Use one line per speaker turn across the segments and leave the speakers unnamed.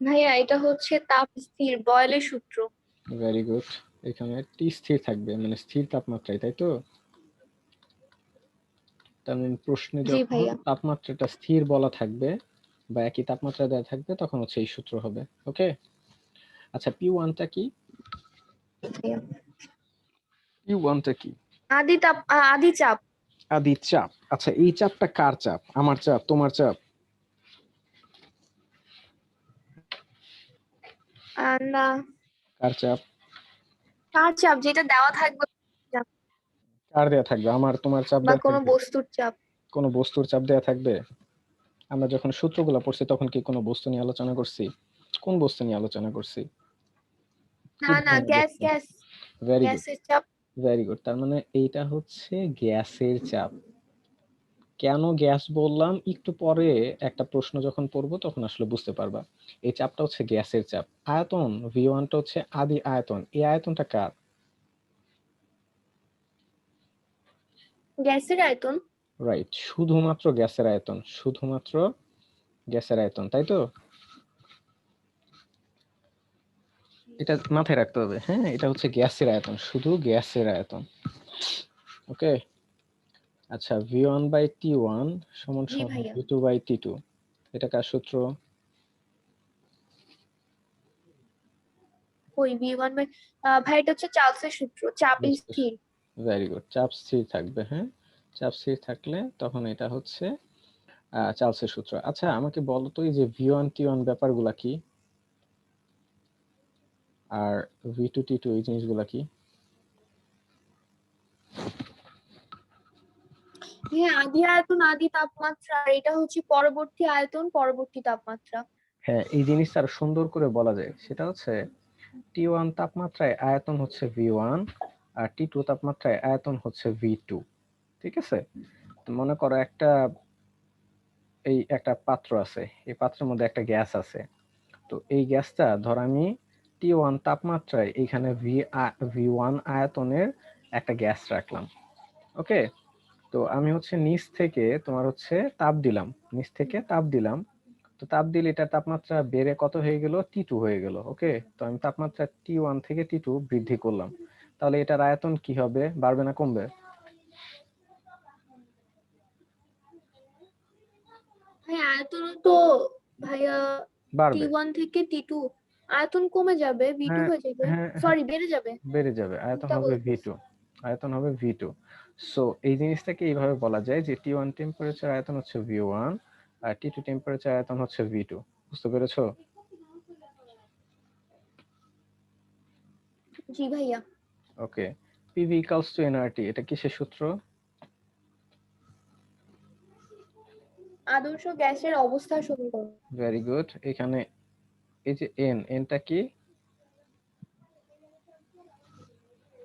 ভাইয়া এটা হচ্ছে তাপ স্থির বয়েলের সূত্র।
Very good. এখানে টি স্থির থাকবে, মানে স্থির তাপমাত্রায়, তাই তো? তার মানে প্রশ্নে
জি
যখন
ভাইয়া।
তাপমাত্রাটা স্থির বলা থাকবে বা একই তাপমাত্রা দেওয়া থাকবে তখন হচ্ছে এই সূত্র হবে। ওকে, আচ্ছা পি ওয়ানটা কি?
ভাইয়া
পি ওয়ানটা কি?
আদি তাপ আদি চাপ।
আদি চাপ। আচ্ছা এই চাপটা কার চাপ? আমার চাপ, তোমার চাপ?
না,
কার চাপ?
কার চাপ যেটা দেওয়া থাকবে, চাপ,
কার দেয়া থাকবে? আমার তোমার চাপ
বা
দেয়া
কোনো
থাকবে?
বস্তুর চাপ।
কোনো বস্তুর চাপ দেয়া থাকবে? আমরা যখন সূত্রগুলো পড়ছি তখন কি কোনো বস্তু নিয়ে আলোচনা করছি? কোন বস্তু নিয়ে আলোচনা করছি? কি
না না,
ধরনের
গ্যাস
বস্তু?
গ্যাস
ভেরি গুড,
গ্যাসের চাপ।
Very good. তার মানে এইটা হচ্ছে গ্যাসের চাপ। কেন গ্যাস বললাম একটু পরে, একটা প্রশ্ন যখন পড়বো তখন আসলে বুঝতে পারবা। এই চাপটা হচ্ছে গ্যাসের চাপ। আয়তন ভি ওয়ানটা হচ্ছে আদি আয়তন। এই আয়তনটা কার?
গ্যাসের আয়তন।
রাইট, শুধুমাত্র গ্যাসের আয়তন, শুধুমাত্র গ্যাসের আয়তন, তাই তো? এটা মাথায় রাখতে হবে। হ্যাঁ, এটা হচ্ছে গ্যাসের আয়তন, শুধু গ্যাসের আয়তন। ওকে, আচ্ছা V one by T one সমান
জি
সমান
ভাইয়া।
V two by T two. এটা কার সূত্র?
ওই V1 বাই ভাই এটা হচ্ছে চার্লসের সূত্র, চাপ স্থির।
ভেরি গুড, চাপ স্থির থাকবে। হ্যাঁ, চাপ স্থির থাকলে তখন এটা হচ্ছে চার্লসের সূত্র। আচ্ছা আমাকে বলো তো, এই যে ভি ওয়ান টি ওয়ান ব্যাপারগুলা কি, আর ভি টু টি টু এই জিনিসগুলা কি?
হ্যাঁ, আদি আয়তন আদি তাপমাত্রা, আর এটা হচ্ছে পরবর্তী আয়তন পরবর্তী তাপমাত্রা।
হ্যাঁ, এই জিনিসটা আরো সুন্দর করে বলা যায়। সেটা হচ্ছে টি ওয়ান তাপমাত্রায় আয়তন হচ্ছে ভি ওয়ান, আর টি টু তাপমাত্রায় আয়তন হচ্ছে ভি টু। ঠিক আছে? তো মনে করো একটা পাত্র আছে, এই পাত্রের মধ্যে একটা গ্যাস আছে। তো এই গ্যাসটা ধর আমি টি ওয়ান তাপমাত্রায় এখানে ভি ওয়ান আয়তনের একটা গ্যাস রাখলাম। ওকে, তো আমি হচ্ছে নিচ থেকে তোমার হচ্ছে তাপ দিলাম, নিচ থেকে তাপ দিলাম। তো তাপ দিলে এটা তাপমাত্রা বেড়ে কত হয়ে গেল? টি টু হয়ে গেল। ওকে, তো আমি তাপমাত্রা টি ওয়ান থেকে টি টু বৃদ্ধি করলাম। তাহলে এটার আয়তন কি হবে? বাড়বে না কমবে?
হ্যাঁ, আয়তন তো ভাইয়া টি
বাড়বে।
ওয়ান থেকে টি2 আয়তন কমে যাবে, V2
হ্যাঁ,
হয়ে যাবে।
হ্যাঁ, হ্যাঁ,
সরি, বেড়ে যাবে।
বেড়ে যাবে, আয়তন
এটা
হবে ভি
বলতেছি।
টু। আয়তন হবে ভি টু। সো এই জিনিসটাকে এইভাবে বলা যায় যে টি ওয়ান টেম্পারেচার আয়তন হচ্ছে ভি ওয়ান, আর টি টু টেম্পারেচার আয়তন হচ্ছে ভি টু। বুঝতে পেরেছো?
জি ভাইয়া।
ওকে, পিভি ইকালস টু এনআরটি, এটা কিসের সূত্র?
আদর্শ গ্যাসের অবস্থা সমীকরণ।
Very good. এখানে এই যে এনটা কি?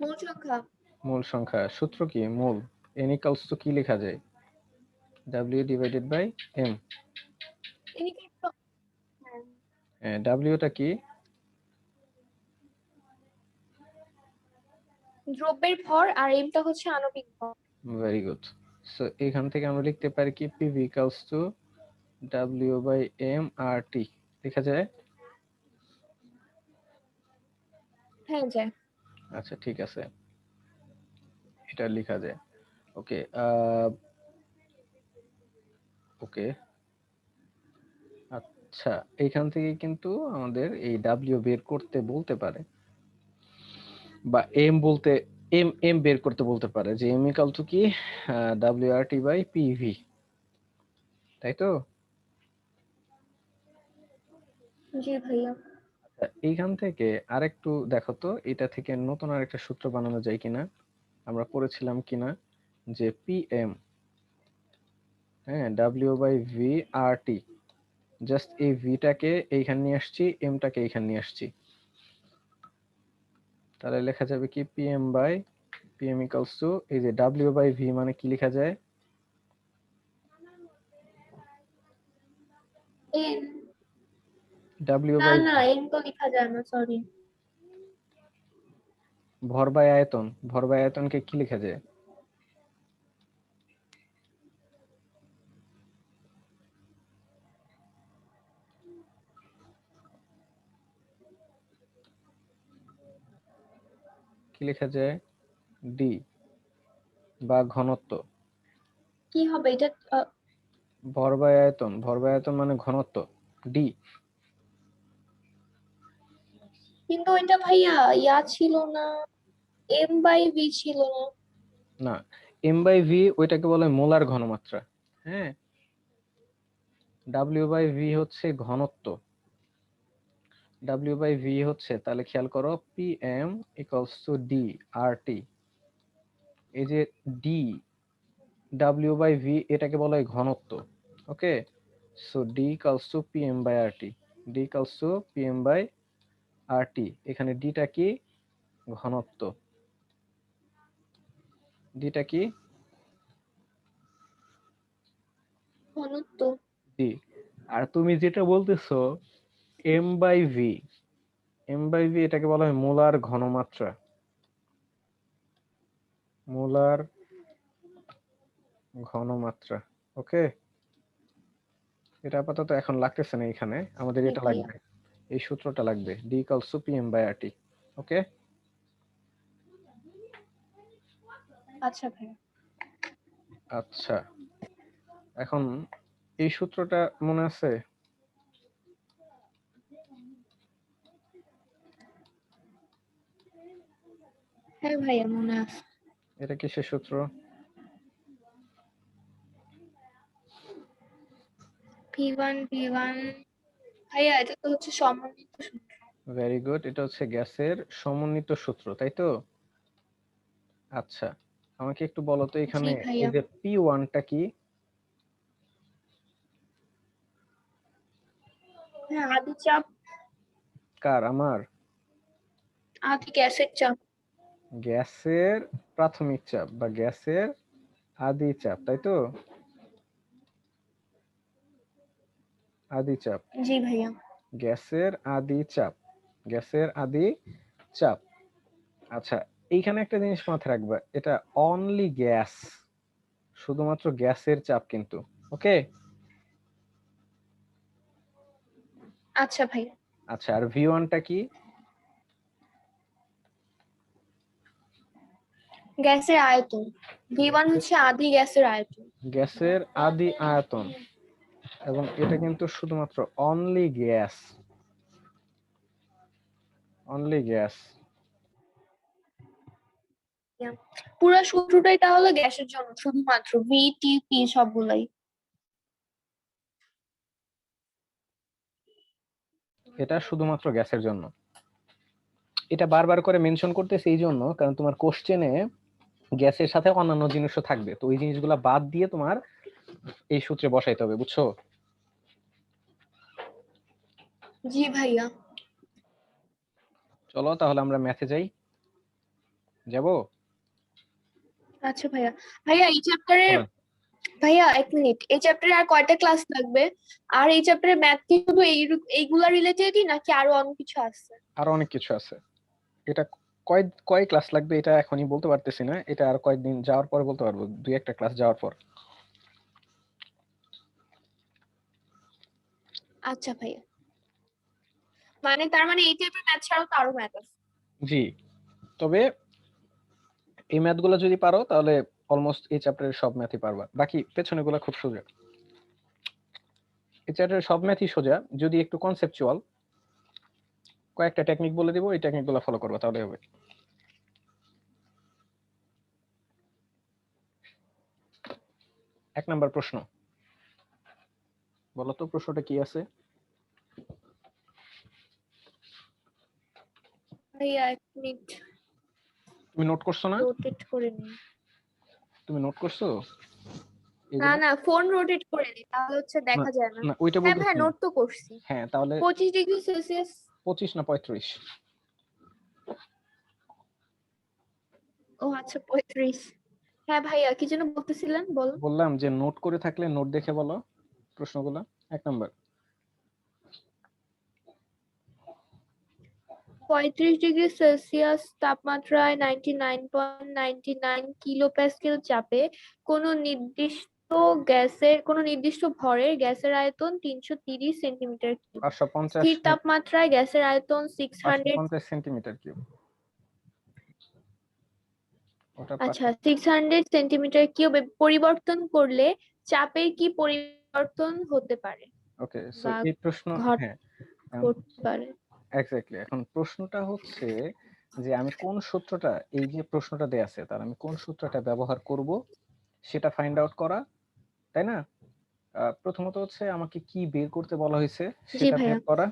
মূল সংখ্যা।
মূল সংখ্যা। সূত্র কি? মূল। এন ইকালস টু কি লেখা যায়? W divided by M.
তিনি কি
ডাব্লিউটা কি?
দ্রব্যের ভর, আর এমটা হচ্ছে আণবিক ভর।
Very good. সো এখান থেকে আমরা লিখতে পারি কি, PV equals to W by M R T লেখা যায়।
হ্যাঁ যায়।
আচ্ছা ঠিক আছে, এটা লেখা যায়। ওকে, ওকে। আচ্ছা, এইখান থেকে কিন্তু আমাদের এই ডাব্লিউ বের করতে বলতে পারে, বা এম বলতে, এম এম বের করতে বলতে পারে যে এম ইকাল টু কি, W R T by P V, তাই তো?
জি ভাইয়া।
আচ্ছা, এইখান থেকে আরেকটু দেখো তো, এটা থেকে নতুন আরেকটা সূত্র বানানো যায় কিনা, আমরা পড়েছিলাম কিনা, যে পি এম, হ্যাঁ, W by V R T. Just এই ভিটাকে এইখানে নিয়ে আসছি, এমটাকে এইখানে নিয়ে আসছি। তাহলে লেখা যাবে কি, P M by P M equals to, এই যে ডাব্লিউ বাই ভি মানে কি লেখা যায়?
এন।
ডাব্লিউ
না
বাই
না, এন তো লেখা যায় না, সরি।
ভর বাই আয়তন, ভর বাই আয়তনকে কি লেখা যায়? কি লেখা যায়? ডি বা ঘনত্ব।
কি হবে এটা?
ভর বাই আয়তন, ভর বাই আয়তন মানে ঘনত্ব, ডি।
কিন্তু এটা ভাইয়া ইয়া ছিল না, m/v ছিল না।
না, এম বাই ভি ওইটাকে বলে মোলার ঘনমাত্রা। হ্যাঁ, ডাব্লিউ বাই ভি হচ্ছে ঘনত্ব। ডাব্লিউ বাই ভি হচ্ছে, তাহলে খেয়াল করো, P M equals to D R T. এই যে ডি, ডাব্লিউ বাই ভি, এটাকে বলা হয় ঘনত্ব। Okay, so D equals to P M by R T. D equals to P M by R T. এখানে ডিটা কি? ঘনত্ব। ডিটা কি?
ঘনত্ব।
ডি। আর তুমি যেটা বলতেছো M by V, M by V এটাকে বলা হয় মোলার ঘনমাত্রা। মোলার ঘনমাত্রা। ওকে, এটা আপাতত এখন লাগতেছে না, এখানে আমাদের
জি
এটা
ভাইয়া।
লাগবে, এই সূত্রটা লাগবে, D equals to P M by R T. Okay,
আচ্ছা ভাইয়া।
আচ্ছা, এখন এই সূত্রটা মনে আছে?
হ্যাঁ ভাইয়া মনে আছে।
এটা কিসের সূত্র?
v1 ভাইয়া এটা তো হচ্ছে সমন্বিত সূত্র।
ভেরি গুড, এটা হচ্ছে গ্যাসের সমন্বিত সূত্র, তাই তো? আচ্ছা, আমাকে একটু বলো তো,
জি
এখানে এই
ভাইয়া।
যে পি ওয়ানটা কি?
হ্যাঁ, আদি চাপ।
কার? আমার?
আদি গ্যাসের চাপ।
গ্যাসের প্রাথমিক চাপ বা গ্যাসের আদি চাপ, তাই তো? আদি চাপ,
জি ভাইয়া।
গ্যাসের আদি চাপ, গ্যাসের আদি চাপ। আচ্ছা, এইখানে একটা জিনিস মাথায় রাখবা, এটা অনলি গ্যাস, শুধুমাত্র গ্যাসের চাপ কিন্তু। ওকে,
আচ্ছা ভাইয়া।
আচ্ছা, আর ভি ওয়ানটা কি?
গ্যাসের আয়তন। v1 হচ্ছে আদি গ্যাসের আয়তন।
গ্যাসের আদি আয়তন, এবং এটা কিন্তু শুধুমাত্র অনলি গ্যাস, অনলি গ্যাস।
পুরো সূত্রটাই তাহলে গ্যাসের জন্য, শুধুমাত্র VTP সবগুলাই।
এটা শুধুমাত্র গ্যাসের জন্য। এটা বারবার করে মেনশন করতেছি এই জন্য, কারণ তোমার কোশ্চেনে গ্যাসের সাথে অন্যান্য জিনিসও থাকবে, তো ওই জিনিসগুলো বাদ দিয়ে তোমার এই সূত্রে বসাইতে হবে, বুঝছো?
জি ভাইয়া।
চলো তাহলে আমরা ম্যাথে যাই। যাবো?
আচ্ছা ভাইয়া। ভাইয়া এই চ্যাপ্টারে,
বলেন।
ভাইয়া এক মিনিট, এই চ্যাপ্টারে আর কয়টা ক্লাস লাগবে? আর এই চ্যাপ্টারে ম্যাথ কি শুধু এইগুলা রিলেটেডই নাকি আরো অন্য কিছু আছে?
আরো অনেক কিছু আছে। এটা কয় কয় ক্লাস লাগবে এটা এখনই বলতে পারতেছি না, এটা আর কয়েকদিন যাওয়ার পর বলতে পারবো, দুই একটা ক্লাস যাওয়ার পর।
আচ্ছা ভাইয়া। মানে তার মানে এই টাইপের ম্যাথ ছাড়াও তো আরো ম্যাথ আছে।
জি, তবে এই ম্যাথগুলো যদি পারো তাহলে অলমোস্ট এই চ্যাপ্টারের সব ম্যাথই পারবা, বাকি পেছনেগুলো খুব সোজা। এই চ্যাপ্টারের সব ম্যাথই সোজা, যদি একটু কনসেপচুয়াল। কয়েকটা টেকনিক বলে দিব, এই টেকনিকগুলো ফলো করবা তাহলে হবে। 1 নাম্বার প্রশ্ন, বলো তো প্রশ্নটা কি আছে?
ভাইয়া এক মিনিট,
তুমি নোট করছো না?
রোটেট করে নিই।
তুমি নোট করছো
না
এগুলো?
না, ফোন রোটেট করে নিই, তাহলে হচ্ছে
না,
দেখা যায় না।
না ওইটা
হ্যাঁ ভাইয়া,
বলতেছি না।
নোট তো করছি।
হ্যাঁ, তাহলে
25°C।
25 না 35?
ও আচ্ছা, 35। হ্যাঁ ভাইয়া, কি যেন বলতেছিলেন, বলুন।
বললাম যে নোট করে থাকলে নোট দেখে বলো প্রশ্নগুলো। 1 নাম্বার,
35°C তাপমাত্রায় 99.99 কিলো প্যাসকেল চাপে কোনো নির্দিষ্ট ভরের গ্যাসের আয়তন 330 সেন্টিমিটার কিউব।
550
স্থির তাপমাত্রায় গ্যাসের আয়তন 600।
550 সেন্টিমিটার কিউব। ওটার
আচ্ছা,
পাশে
600 সেন্টিমিটার কিউবে পরিবর্তন করলে চাপের কি পরিবর্তন হতে পারে
ওকে, সো
বা
এই প্রশ্ন, হ্যাঁ,
ঘটতে পারে?
এক্স্যাক্টলি। এখন প্রশ্নটা হচ্ছে যে আমি কোন সূত্রটা, এই যে প্রশ্নটা দেয়া আছে তার আমি কোন সূত্রটা ব্যবহার করব সেটা ফাইন্ড আউট করা, তাই না? প্রথমত হচ্ছে আমাকে কি বের করতে বলা হয়েছে
জি
সেটা
ভাইয়া।
বের করা।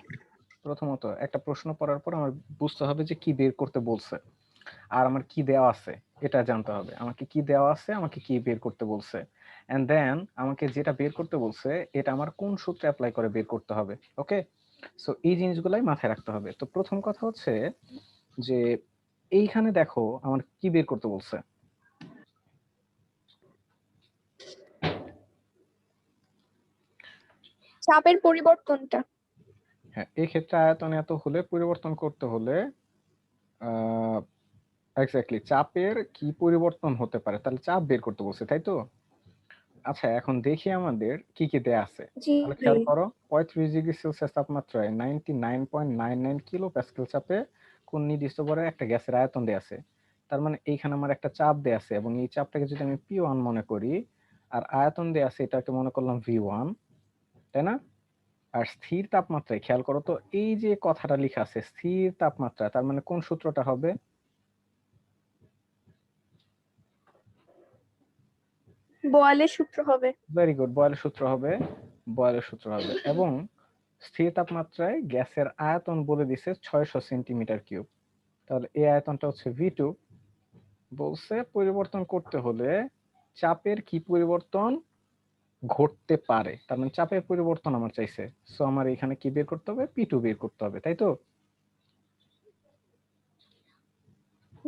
প্রথমত একটা প্রশ্ন পড়ার পর আমার বুঝতে হবে যে কি বের করতে বলছে, আর আমার কি দেওয়া আছে এটা জানতে হবে। আমাকে কি দেওয়া আছে, আমাকে কি বের করতে বলছে, এন্ড দেন আমাকে যেটা বের করতে বলছে এটা আমার কোন সূত্রে অ্যাপ্লাই করে বের করতে হবে। ওকে, সো এই জিনিসগুলাই মাথায় রাখতে হবে। তো প্রথম কথা হচ্ছে যে এইখানে দেখো আমার কি বের করতে বলছে।
চাপের পরিবর্তনটা।
হ্যাঁ, এই ক্ষেত্রে আয়তন এত হলে পরিবর্তন করতে হলে এক্স্যাক্টলি চাপের কি পরিবর্তন হতে পারে, তাহলে চাপ বের করতে বলছে, তাই তো? আচ্ছা, এখন দেখি আমাদের কি কি দেয়া আছে।
জি
তাহলে
ভাই।
খেয়াল করো, 35°C তাপমাত্রায় 99.99 কিলো প্যাসকেল চাপে কোন নির্দিষ্ট ভরের একটা গ্যাসের আয়তন দেয়া আছে। তার মানে এইখানে আমার একটা চাপ দেয়া আছে, এবং এই চাপটাকে যদি আমি P1 মনে করি, আর আয়তন দেয়া আছে এটাকে মনে করলাম V1, তাই না? আর স্থির তাপমাত্রায় খেয়াল করো তো, এই যে কথাটা লেখা আছে স্থির তাপমাত্রা, তার মানে কোন সূত্রটা হবে?
বয়েলের সূত্র হবে।
ভেরি গুড, বয়েলের সূত্র হবে। বয়েলের সূত্র হবে, এবং স্থির তাপমাত্রায় গ্যাসের আয়তন বলে দিছে 600 সেন্টিমিটার কিউব। তাহলে এই আয়তনটা হচ্ছে V2। বলছে পরিবর্তন করতে হলে চাপের কি পরিবর্তন ঘটতে পারে, তার মানে চাপের পরিবর্তন আমার চাইছে। সো আমার এখানে কি বের করতে হবে? P2 বের করতে হবে, তাই তো?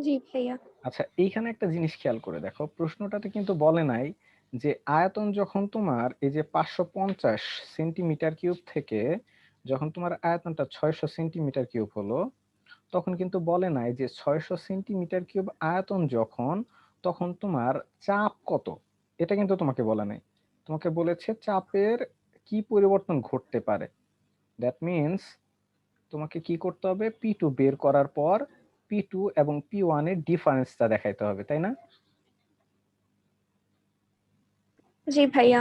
জি ভাইয়া।
আচ্ছা, এইখানে একটা জিনিস খেয়াল করে দেখো, প্রশ্নটাতে কিন্তু বলে নাই যে আয়তন যখন তোমার এই যে 550 সেন্টিমিটার কিউব থেকে যখন তোমার আয়তনটা 600 সেন্টিমিটার কিউব হলো, তখন কিন্তু বলে নাই যে 600 সেন্টিমিটার কিউব আয়তন যখন, তখন তোমার চাপ কত। এটা কিন্তু তোমাকে বলে নাই। তোমাকে বলেছে চাপের কি পরিবর্তন ঘটতে পারে। দ্যাট মিনস তোমাকে কি করতে হবে? P2 বের করার পর P2 এবং P1 এর ডিফারেন্সটা দেখাইতে হবে, তাই না?
জি ভাইয়া।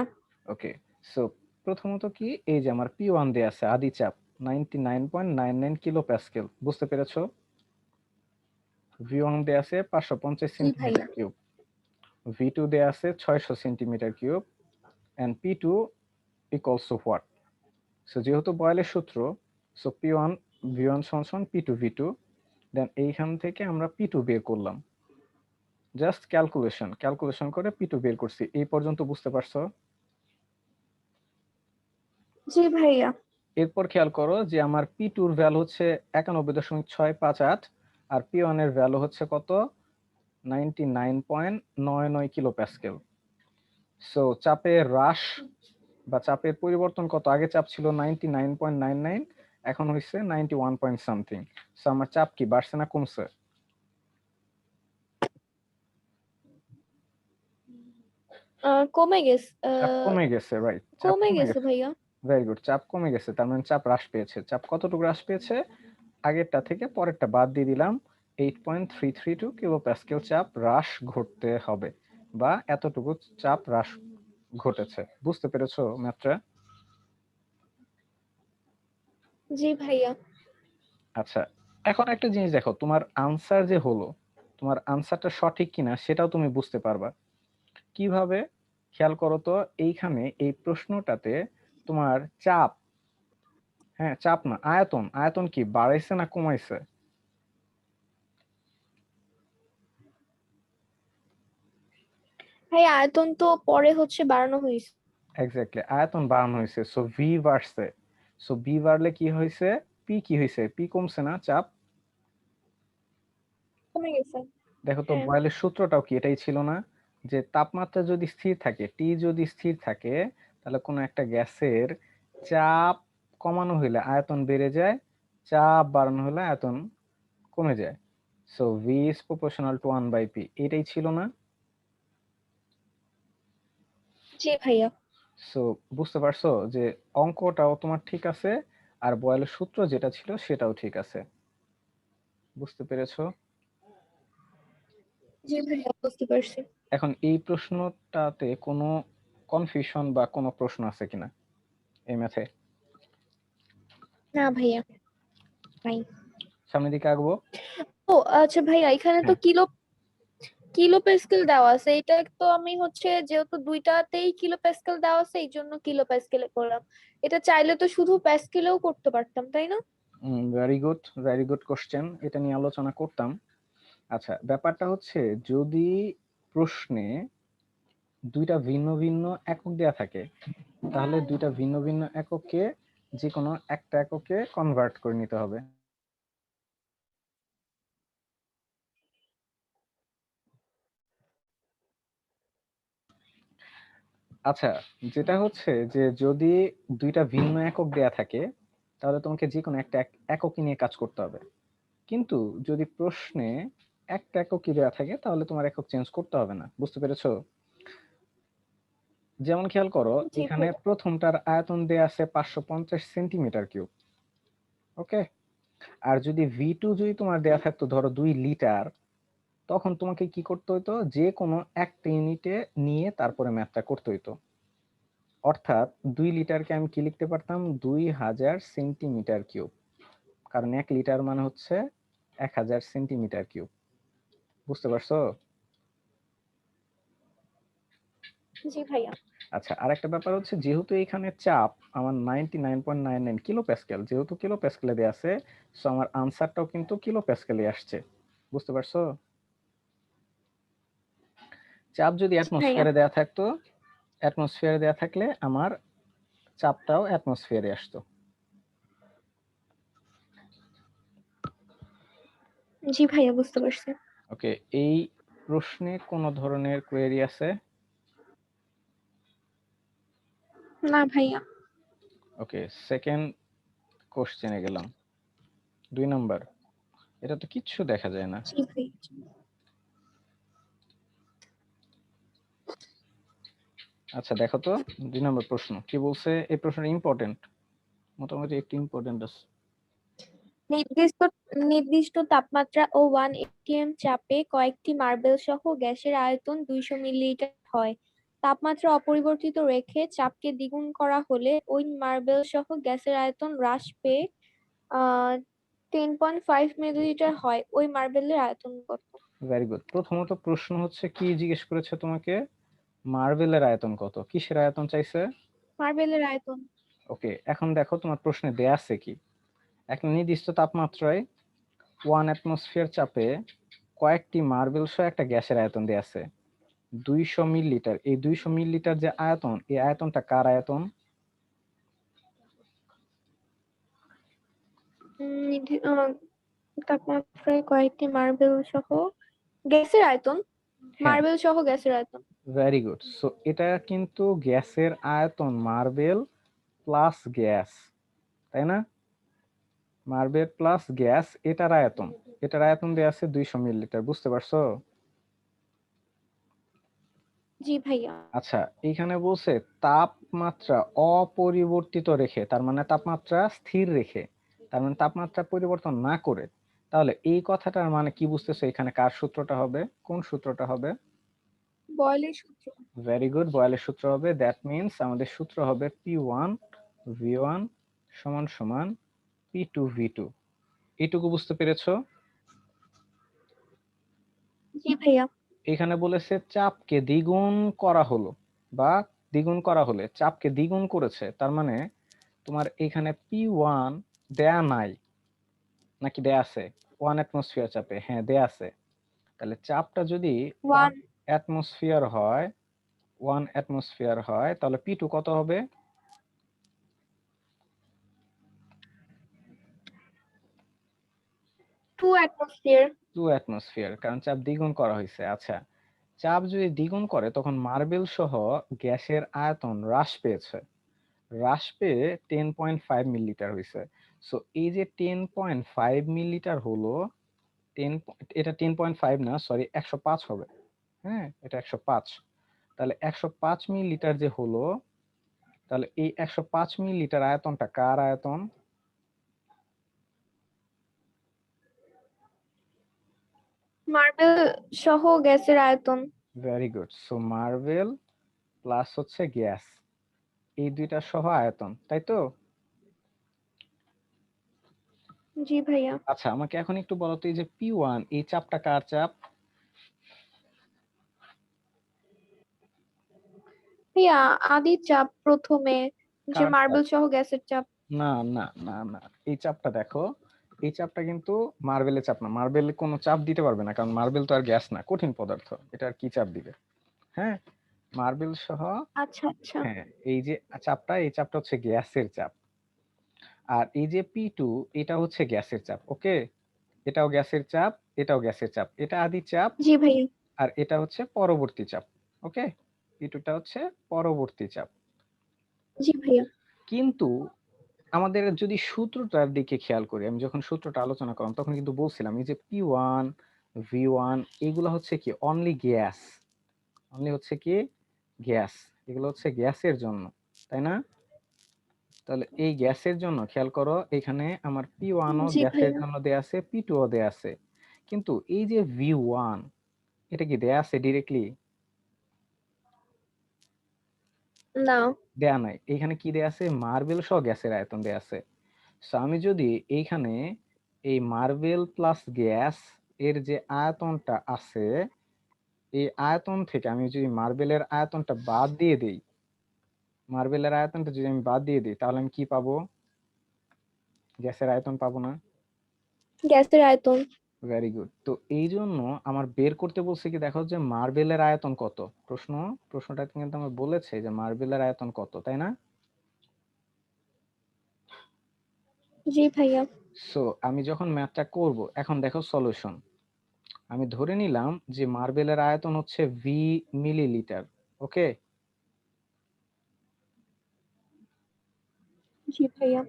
ওকে, সো প্রথমত কি, এই যে আমার P1 দেয়া আছে আদি চাপ 99.99 কিলো প্যাসকেল, বুঝতে পেরেছো? V1 দেয়া আছে 550
জি ভাইয়া।
সেন্টিমিটার কিউব, V2 দেয়া আছে 600 centimetre cube, and P2 equals to what? So যেহেতু বয়েলের সূত্র, সো P1 V1 সমান P2 V2, দেন এইখান থেকে আমরা P2 বের করলাম। জাস্ট ক্যালকুলেশন করে P2 বের করছি। এই পর্যন্ত বুঝতে পারছো?
জি ভাইয়া।
এরপর খেয়াল করো যে আমার P2 এর ভ্যালু হচ্ছে 91.658, আর P1 এর ভ্যালু হচ্ছে কত? 99.99 কিলো প্যাসকেল। সো চাপের হ্রাস বা চাপের পরিবর্তন কত? আগে চাপ ছিল 99.99, এখন হইছে 91 পয়েন্ট সামথিং। সো আমার চাপ কি বাড়ছে না কমছে?
কমে গেছে।
চাপ কমে গেছে, রাইট, চাপ
কমে
কমে
গেছে
গেছে।
ভাইয়া।
ভেরি গুড, চাপ কমে গেছে, তার মানে চাপ হ্রাস পেয়েছে। চাপ কতটুকু হ্রাস পেয়েছে? আগেরটা থেকে পরেরটা বাদ দিয়ে দিলাম, 8.332 কিলো প্যাসকেল চাপ হ্রাস ঘটতে হবে, বা এতটুকু চাপ হ্রাস ঘটেছে। বুঝতে পেরেছো ম্যাথটা?
জি ভাইয়া।
আচ্ছা, এখন একটা জিনিস দেখো, তোমার আনসার যে হলো, তোমার আনসারটা সঠিক কিনা সেটাও তুমি বুঝতে পারবা কিভাবে। খেয়াল করো তো, এইখানে এই প্রশ্নটাতে তোমার চাপ, হ্যাঁ চাপ না, আয়তন, আয়তন কি বাড়াইছে না কমাইছে?
ভাই আয়তন তো পরে হচ্ছে বাড়ানো হয়েছে।
এক্স্যাক্টলি, আয়তন বাড়ানো হয়েছে, সো ভি বাড়ছে। সো ভি বাড়লে কি হয়েছে? পি কি হয়েছে? পি কমছে না চাপ?
কমে গেছে।
দেখো তো,
হ্যাঁ।
বয়েলের সূত্রটাও কি এটাই ছিল না, যে তাপমাত্রা যদি স্থির থাকে, টি যদি স্থির থাকে, তাহলে কোনো একটা গ্যাসের চাপ কমানো হলে আয়তন বেড়ে যায়, চাপ বাড়ানো হলে আয়তন কমে যায়। So V is proportional to 1/p, এটাই ছিল না?
জি ভাইয়া।
সো বুঝতে পারছো যে অঙ্কটাও তোমার ঠিক আছে, আর বয়েলের সূত্র যেটা ছিল সেটাও ঠিক আছে। বুঝতে পেরেছো?
জি ভাইয়া বুঝতে পারছি।
এখন এই প্রশ্নটাতে কোনো কনফিউশন বা কোনো প্রশ্ন আছে কিনা এই ম্যাথে?
না ভাইয়া নাই।
সামনের দিকে আগাবো।
ও আচ্ছা ভাইয়া, এখানে তো
হ্যাঁ,
কিলো কিলো প্যাসকেল দেওয়া আছে, এটা তো আমি হচ্ছে যেহেতু দুইটাতেই কিলো প্যাসকেল দেওয়া আছে এই জন্য কিলো প্যাসকেলে করলাম। এটা চাইলে তো শুধু প্যাসকেলেও করতে পারতাম, তাই না?
ভেরি গুড কোশ্চেন, এটা নিয়ে আলোচনা করতাম। আচ্ছা, ব্যাপারটা হচ্ছে যদি প্রশ্নে দুইটা ভিন্ন ভিন্ন একক দেয়া থাকে তাহলে দুইটা ভিন্ন ভিন্ন এককে যে কোনো একটা এককে কনভার্ট করে নিতে হবে। আচ্ছা, যেটা হচ্ছে যে যদি দুইটা ভিন্ন একক দেয়া থাকে তাহলে তোমাকে যে কোনো একটা এককই নিয়ে কাজ করতে হবে। কিন্তু যদি প্রশ্নে একটা এককই দেয়া থাকে তাহলে তোমার একক চেঞ্জ করতে হবে না। বুঝতে পেরেছো? যেমন খেয়াল করো,
জি
এখানে
ভাইয়া।
প্রথমটার আয়তন দেয়া আছে 550 সেন্টিমিটার কিউব। ওকে, আর যদি ভি2 যদি তোমার দেয়া থাকতো ধরো 2 লিটার, তখন তোমাকে কি করতে হতো, যে কোনো একটা ইউনিটে নিয়ে তারপরে ম্যাথটা করতে হতো। অর্থাৎ 2 লিটারকে আমি কি লিখতে পারতাম, 2000 সেন্টিমিটার কিউব, কারণ 1 লিটার মানে হচ্ছে 1000 সেন্টিমিটার কিউব। বুঝতে পারছো?
জি ভাইয়া।
আচ্ছা, আরেকটা ব্যাপার হচ্ছে যেহেতু এখানে চাপ আমার 99.99 কিলো প্যাসকেল, যেহেতু কিলো প্যাসকেলে দেয়া আছে, সো আমার আনসারটাও কিন্তু কিলো প্যাসকেলে আসছে। বুঝতে পারছো? চাপ যদি
জি ভাইয়া।
অ্যাটমসফিয়ারে দেয়া থাকতো, অ্যাটমসফিয়ারে দেয়া থাকলে আমার চাপটাও অ্যাটমসফিয়ারে আসতো।
জি ভাইয়া বুঝতে পারছি।
ওকে, এই প্রশ্নে কোনো ধরনের কোয়েরি আছে?
না ভাইয়া।
ওকে, সেকেন্ড কোশ্চেনে গেলাম। 2 নাম্বার, এটা তো কিচ্ছু দেখা যায় না।
জি ভাইয়া।
আচ্ছা দেখো তো, 2 নাম্বার প্রশ্ন কি বলছে। এই প্রশ্নটা ইম্পর্টেন্ট, মোটামুটি একটু ইম্পর্টেন্ট আছে।
নির্দিষ্ট নির্দিষ্ট তাপমাত্রা ও 1 atm চাপে কয়েকটি মার্বেল সহ গ্যাসের আয়তন 200 মিলিলিটার হয়। তাপমাত্রা অপরিবর্তিত রেখে চাপকে দ্বিগুণ করা হলে ওই মার্বেল সহ গ্যাসের আয়তন হ্রাস পেয়ে 10.5 মিলিলিটার হয়। ওই মার্বেলের আয়তন কত?
Very good. প্রথমত প্রশ্ন হচ্ছে কি জিজ্ঞেস করেছে তোমাকে, মার্বেলের আয়তন কত, কিসের আয়তন চাইছে?
মার্বেলের আয়তন।
ওকে, এখন দেখো তোমার প্রশ্নে দেয়া আছে কি, একটা নির্দিষ্ট তাপমাত্রায় 1 অ্যাটমসফিয়ার চাপে কয়েকটি মার্বেল সহ একটা গ্যাসের আয়তন দেয়া আছে 200 মিলিলিটার। এই 200 মিলিলিটার যে আয়তন, এই আয়তনটা কার আয়তন?
তাপমাত্রায় কয়েকটি মার্বেল সহ গ্যাসের আয়তন।
হ্যাঁ,
মার্বেল সহ গ্যাসের আয়তন।
Very good. সো এটা কিন্তু গ্যাসের আয়তন, মার্বেল প্লাস গ্যাস, তাই না? মার্বেল প্লাস গ্যাস, এটার আয়তন, এটার আয়তন দেয়া আছে 200 মিলিলিটার। বুঝতে পারছো?
জি ভাইয়া।
আচ্ছা, এইখানে বলছে তাপমাত্রা অপরিবর্তিত রেখে, তার মানে তাপমাত্রা স্থির রেখে, তার মানে তাপমাত্রা পরিবর্তন না করে। তাহলে এই কথাটার মানে কি বুঝতেছো, এখানে কার সূত্রটা হবে, কোন সূত্রটা হবে?
বয়লের সূত্র।
ভেরি গুড, বয়েলের সূত্র হবে। দ্যাট মিন্স আমাদের সূত্র হবে P1 V1 সমান সমান P2 V2। এইটুকু বুঝতে পেরেছো?
জি ভাইয়া।
এখানে বলেছে চাপকে দ্বিগুণ করা হলো, বা দ্বিগুণ করা হলে চাপকে দ্বিগুণ করেছে, তার মানে তোমার এখানে P1 দেয়া নাই নাকি দেয়া আছে? 1 অ্যাটমসফিয়ার চাপে, হ্যাঁ দেয়া আছে। তাহলে চাপটা যদি ওয়ান
ওয়ান।
অ্যাটমসফিয়ার হয়, 1 অ্যাটমসফিয়ার হয়, তাহলে P2 কত হবে?
2 atmosphere।
2 অ্যাটমসফিয়ার, কারণ চাপ দ্বিগুণ করা হয়েছে। আচ্ছা, চাপ যদি দ্বিগুণ করে তখন মার্বেল সহ গ্যাসের আয়তন হ্রাস পেয়েছে, হ্রাস পেয়ে 10.5 মিলিলিটার হয়েছে। সো এই যে 10.5 মিলিলিটার হলো, 10, এটা 10.5 না, সরি 105 হবে। হ্যাঁ, এটা 105। তাহলে 105 মিলিলিটার যে হলো, তাহলে এই 105 মিলিলিটার আয়তনটা কার আয়তন?
মার্বেল সহ গ্যাসের আয়তন।
Very good. So marble plus হচ্ছে গ্যাস, এই দুইটা সহ আয়তন, তাই তো?
জি ভাইয়া।
আচ্ছা, আমাকে এখন একটু বলো তো, এই যে P1 এই চাপটা কার চাপ?
ভাইয়া আদি চাপ প্রথমে, যে
কার চাপ?
মার্বেল সহ গ্যাসের চাপ।
না না না না, এই চাপটা দেখো, এই চাপটা কিন্তু মার্বেলের চাপ না। মার্বেল কোনো চাপ দিতে পারবে না, কারণ মার্বেল তো আর গ্যাস না, কঠিন পদার্থ, এটা আর কি চাপ দিবে? হ্যাঁ, মার্বেল সহ।
আচ্ছা আচ্ছা।
হ্যাঁ, এই যে চাপটা, এই চাপটা হচ্ছে গ্যাসের চাপ। আর এই যে P2, এটা হচ্ছে গ্যাসের চাপ। ওকে, এটাও গ্যাসের চাপ, এটাও গ্যাসের চাপ, এটা আদি চাপ
জি ভাইয়া।
আর এটা হচ্ছে পরবর্তী চাপ। ওকে, P2টা হচ্ছে পরবর্তী চাপ।
জি ভাইয়া।
কিন্তু আমাদের যদি সূত্রটার দিকে খেয়াল করি, আমি যখন সূত্রটা আলোচনা করলাম তখন কিন্তু বলছিলাম এই যে P1 V1 এগুলো হচ্ছে কি অনলি গ্যাস, অনলি হচ্ছে কি গ্যাস, এগুলো হচ্ছে গ্যাসের জন্য, তাই না? তাহলে এই গ্যাসের জন্য খেয়াল করো, এখানে আমার P1 ও
জি
গ্যাসের
ভাইয়া।
জন্য দেয়া আছে, P2 ও দেয়া আছে, কিন্তু এই যে V1 এটা কি দেয়া আছে ডিরেক্টলি?
না।
দেয়া নাই। এখানে কি দেয়া আছে? মার্বেল সহ গ্যাসের আয়তন দেয়া আছে। সো আমি যদি এইখানে এই মার্বেল প্লাস গ্যাস এর যে আয়তনটা আছে, এই আয়তন থেকে আমি যদি মার্বেলের আয়তনটা বাদ দিয়ে দিই, মার্বেলের আয়তনটা যদি আমি বাদ দিয়ে দিই, তাহলে আমি কি পাবো? গ্যাসের আয়তন পাবো না?
গ্যাসের আয়তন।
Very good. তো এই জন্য আমার বের করতে বলছে কি, দেখো যে মার্বেলের আয়তন কত। প্রশ্নটা কিন্তু আমার বলেছে যে মার্বেলের আয়তন কত, তাই না?
জি ভাইয়া।
সো আমি যখন ম্যাথটা করব, এখন দেখো সলিউশন। আমি ধরে নিলাম যে মার্বেলের আয়তন হচ্ছে ভি মিলিলিটার। ওকে,
জি ভাইয়া।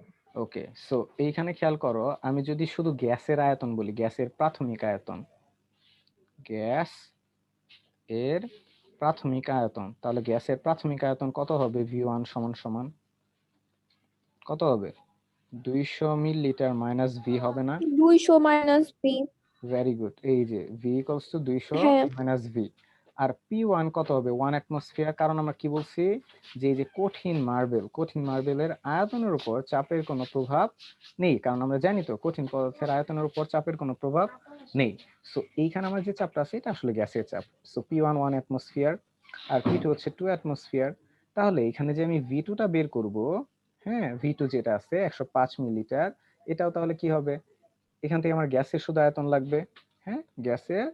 ওকে। সো এইখানে খেয়াল করো, আমি যদি শুধু গ্যাসের আয়তন বলি, গ্যাসের প্রাথমিক আয়তন, গ্যাস এর প্রাথমিক আয়তন, তাহলে গ্যাসের প্রাথমিক আয়তন কত হবে? V1 সমান সমান কত হবে? 200 মিলিলিটার মাইনাস ভি হবে না?
200 মাইনাস বি।
Very good. এই যে V ইকুয়ালস টু 200
হ্যাঁ।
Minus V. আর P1 কত হবে? 1 অ্যাটমসফিয়ার। কারণ আমরা কি বলছি যে এই যে কঠিন মার্বেলের আয়তনের উপর চাপের কোনো প্রভাব নেই, কারণ আমরা জানি তো কঠিন পদার্থের আয়তনের উপর চাপের কোনো প্রভাব নেই। সো এইখানে আমার যে চাপটা আছে এটা আসলে গ্যাসের চাপ। সো P1 1 অ্যাটমসফিয়ার আর P2 হচ্ছে 2 অ্যাটমসফিয়ার। তাহলে এখানে যে আমি V2টা বের করব, হ্যাঁ, V2 যেটা আছে 105 মিলিলিটার, এটাও তাহলে কি হবে? এখান থেকে আমার গ্যাসের শুধু আয়তন লাগবে। হ্যাঁ, গ্যাসের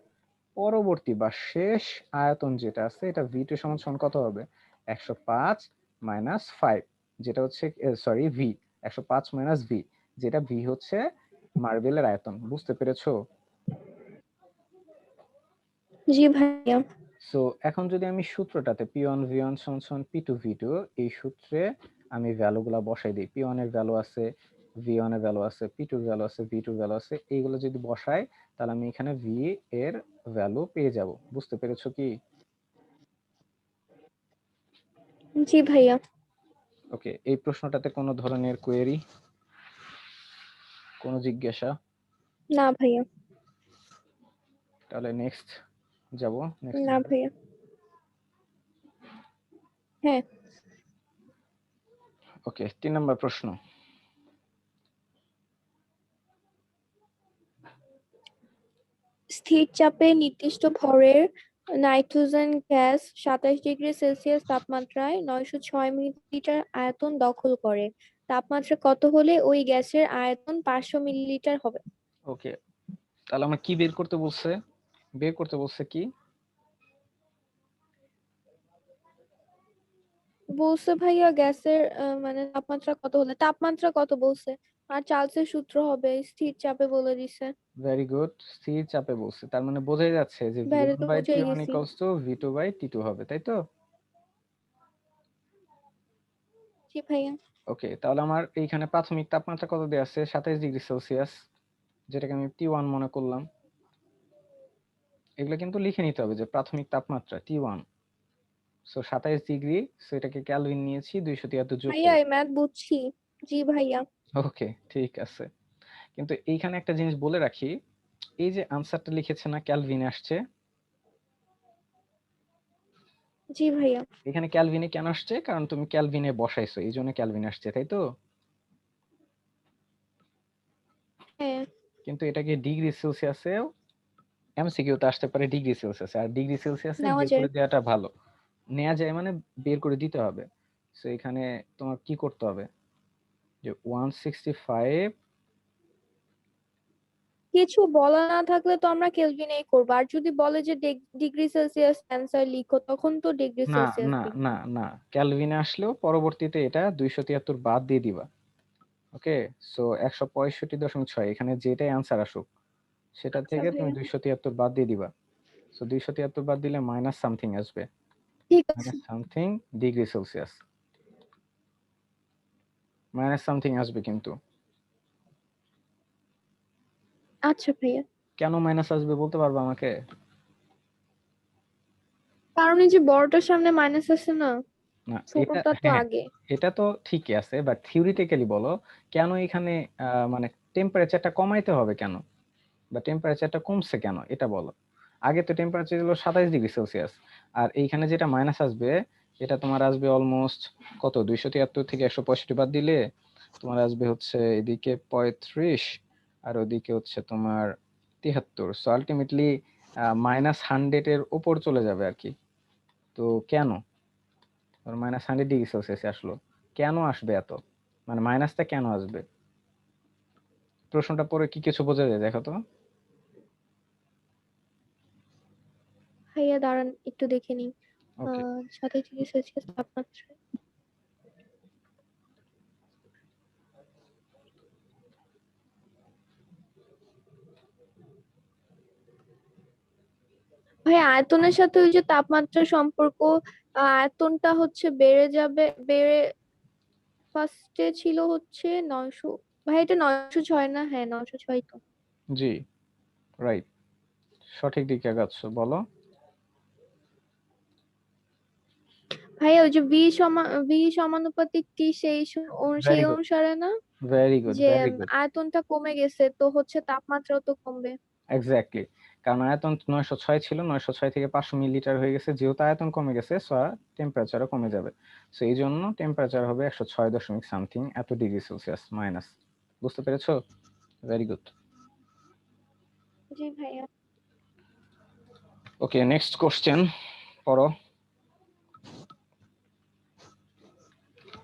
পরবর্তী বা শেষ আয়তন যেটা আছে, এটা V2 সমান সমান কত হবে? 105 মাইনাস 5, যেটা হচ্ছে সরি ভি, 105 মাইনাস ভি, যেটা ভি হচ্ছে মার্বেলের আয়তন। বুঝতে পেরেছো?
জি ভাইয়া।
সো এখন যদি আমি সূত্রটাতে P1 V1 সমান সমান P2 V2, এই সূত্রে আমি ভ্যালুগুলা বসাই দিই, P1 এর ভ্যালু আছে, V1 এর ভ্যালু আছে, P2 এর ভ্যালু আছে, V2 এর ভ্যালু আছে, এইগুলো যদি বসাই তাহলে আমি এখানে V এর ভ্যালু পেয়ে যাব। বুঝতে পেরেছো কি?
জি ভাইয়া।
ওকে, এই প্রশ্নটাতে কোনো ধরনের কোয়েরি, কোনো জিজ্ঞাসা?
না ভাইয়া।
তাহলে নেক্সট যাব, নেক্সট।
না ভাইয়া। হ্যাঁ।
ওকে, 3 নম্বর প্রশ্ন।
স্থির চাপে নির্দিষ্ট ভরের নাইট্রোজেন গ্যাস 27 ডিগ্রি সেলসিয়াস তাপমাত্রায় 906 মিলিলিটার আয়তন দখল করে। তাপমাত্রা কত হলে ওই গ্যাসের আয়তন 500 মিলিলিটার হবে?
ওকে, তাহলে আমার কি বের করতে বলছে? বের করতে বলছে কি?
বলছে ভাইয়া গ্যাসের মানে তাপমাত্রা কত বলছে, আর চার্লসের সূত্র হবে, স্থির চাপে বলে দিছে।
Very good. স্থির চাপে বলছে, তার মানে বোঝাই যাচ্ছে যে
বাইরে
V1
তো
বাই
বুঝেই
T1
গেছি।
Equals to V2 by T2 হবে, তাই তো?
জি ভাইয়া।
ওকে, তাহলে আমার এইখানে প্রাথমিক তাপমাত্রা কত দেওয়া আছে? 27 ডিগ্রি সেলসিয়াস, যেটাকে আমি T1 মনে করলাম। এগুলো কিন্তু লিখে নিতে হবে যে প্রাথমিক তাপমাত্রা T1। সো 27 ডিগ্রি, সো এটাকে ক্যালভিন নিয়েছি, 273 যোগ
ভাইয়া
করে।
এই ম্যাথ বুঝছি। জি ভাইয়া।
ওকে, ঠিক আছে। কিন্তু এইখানে একটা জিনিস বলে রাখি, এই যে আনসারটা লিখেছে না ক্যালভিন আসছে,
জি ভাইয়া।
এখানে ক্যালভিনে কেন আসছে? কারণ তুমি ক্যালভিনে বসাইছো, এই জন্য ক্যালভিন আসছে, তাই তো?
হ্যাঁ।
কিন্তু এটাকে ডিগ্রি সেলসিয়াসেও এমসিকিউতে আসতে পারে, ডিগ্রি সেলসিয়াসে, আর ডিগ্রি সেলসিয়াসে
নেওয়া
বের
যায়।
করে দেওয়াটা ভালো। নেওয়া যায় মানে বের করে দিতে হবে। সো এখানে তোমার কি করতে হবে, যে 165,
কিছু বলা না থাকলে তো আমরা কেলভিনেই করবো, আর যদি বলে যে ডিগ্রি সেলসিয়াস অ্যান্সার লিখো তখন তো ডিগ্রি
না
সেলসিয়াস
না
লিখবো।
না না, ক্যালভিনে আসলেও পরবর্তীতে এটা 273 বাদ দিয়ে দিবা। ওকে, সো 165.6, এখানে যেটাই আনসার আসুক সেটা
আচ্ছা
থেকে তুমি
ভাইয়া।
273 বাদ দিয়ে দিবা। সো 273 বাদ দিলে মাইনাস সামথিং আসবে,
ঠিক আছে।
Minus something degree Celsius, minus something আসবে। কিন্তু
আচ্ছা ভাইয়া।
কেন মাইনাস আসবে বলতে পারবে আমাকে?
কারণ এই যে বড়টার সামনে মাইনাস আছে না,
না, এটা
ছোটটা তো
হ্যাঁ,
আগে।
এটা তো ঠিকই আছে, বাট থিওরিটিক্যালি বলো কেন এখানে মানে টেম্পারেচারটা কমাইতে হবে কেন, বা টেম্পারেচারটা কমছে কেন এটা বলো। আগে তো টেম্পারেচার ছিল 27 ডিগ্রি সেলসিয়াস, আর এইখানে যেটা মাইনাস আসবে এটা তোমার আসবে অলমোস্ট কত, 273 থেকে 165 বাদ দিলে তোমার আসবে হচ্ছে এদিকে 35, আর ওদিকে হচ্ছে তোমার 73। সো আলটিমেটলি -100 এর উপর চলে যাবে আর কি। তো কেন -100 ডিগ্রি সেলসিয়াস আসলো, কেন আসবে এত, মানে মাইনাসটা কেন আসবে? প্রশ্নটা পড়ে কি কিছু বোঝা যায় দেখো তো।
ভাইয়া দাঁড়ান একটু দেখে নিই।
ওকে,
27 ডিগ্রি সেলসিয়াস তাপমাত্রা। ভাই আয়তনের সাথে ওই যে তাপমাত্রা সম্পর্ক, আয়তনটা হচ্ছে বেড়ে যাবে, বেড়ে ফার্স্টে ছিল হচ্ছে 900। ভাই এটা 906 না? হ্যাঁ 906 তো।
জি, রাইট, সঠিক দিকে আগাচ্ছ, বলো।
ভাই ওই যে ভি সমানুপাতিক টি সেই
ভেরি গুড,
অনুসারে না,
ভেরি গুড,
যে
ভেরি গুড,
আয়তনটা কমে গেছে তো হচ্ছে তাপমাত্রাও তো কমবে।
এক্স্যাক্টলি। কারণ আয়তন 906 ছিল, 906 থেকে 500 মিলিলিটার হয়ে গেছে, যেহেতু আয়তন কমে গেছে সো টেম্পারেচারও কমে যাবে। সো এই জন্য টেম্পারেচার হবে 106 দশমিক সামথিং এত ডিগ্রি সেলসিয়াস মাইনাস। বুঝতে পেরেছো? Very good.
জি ভাইয়া।
ওকে, নেক্সট কোশ্চেন পড়ো।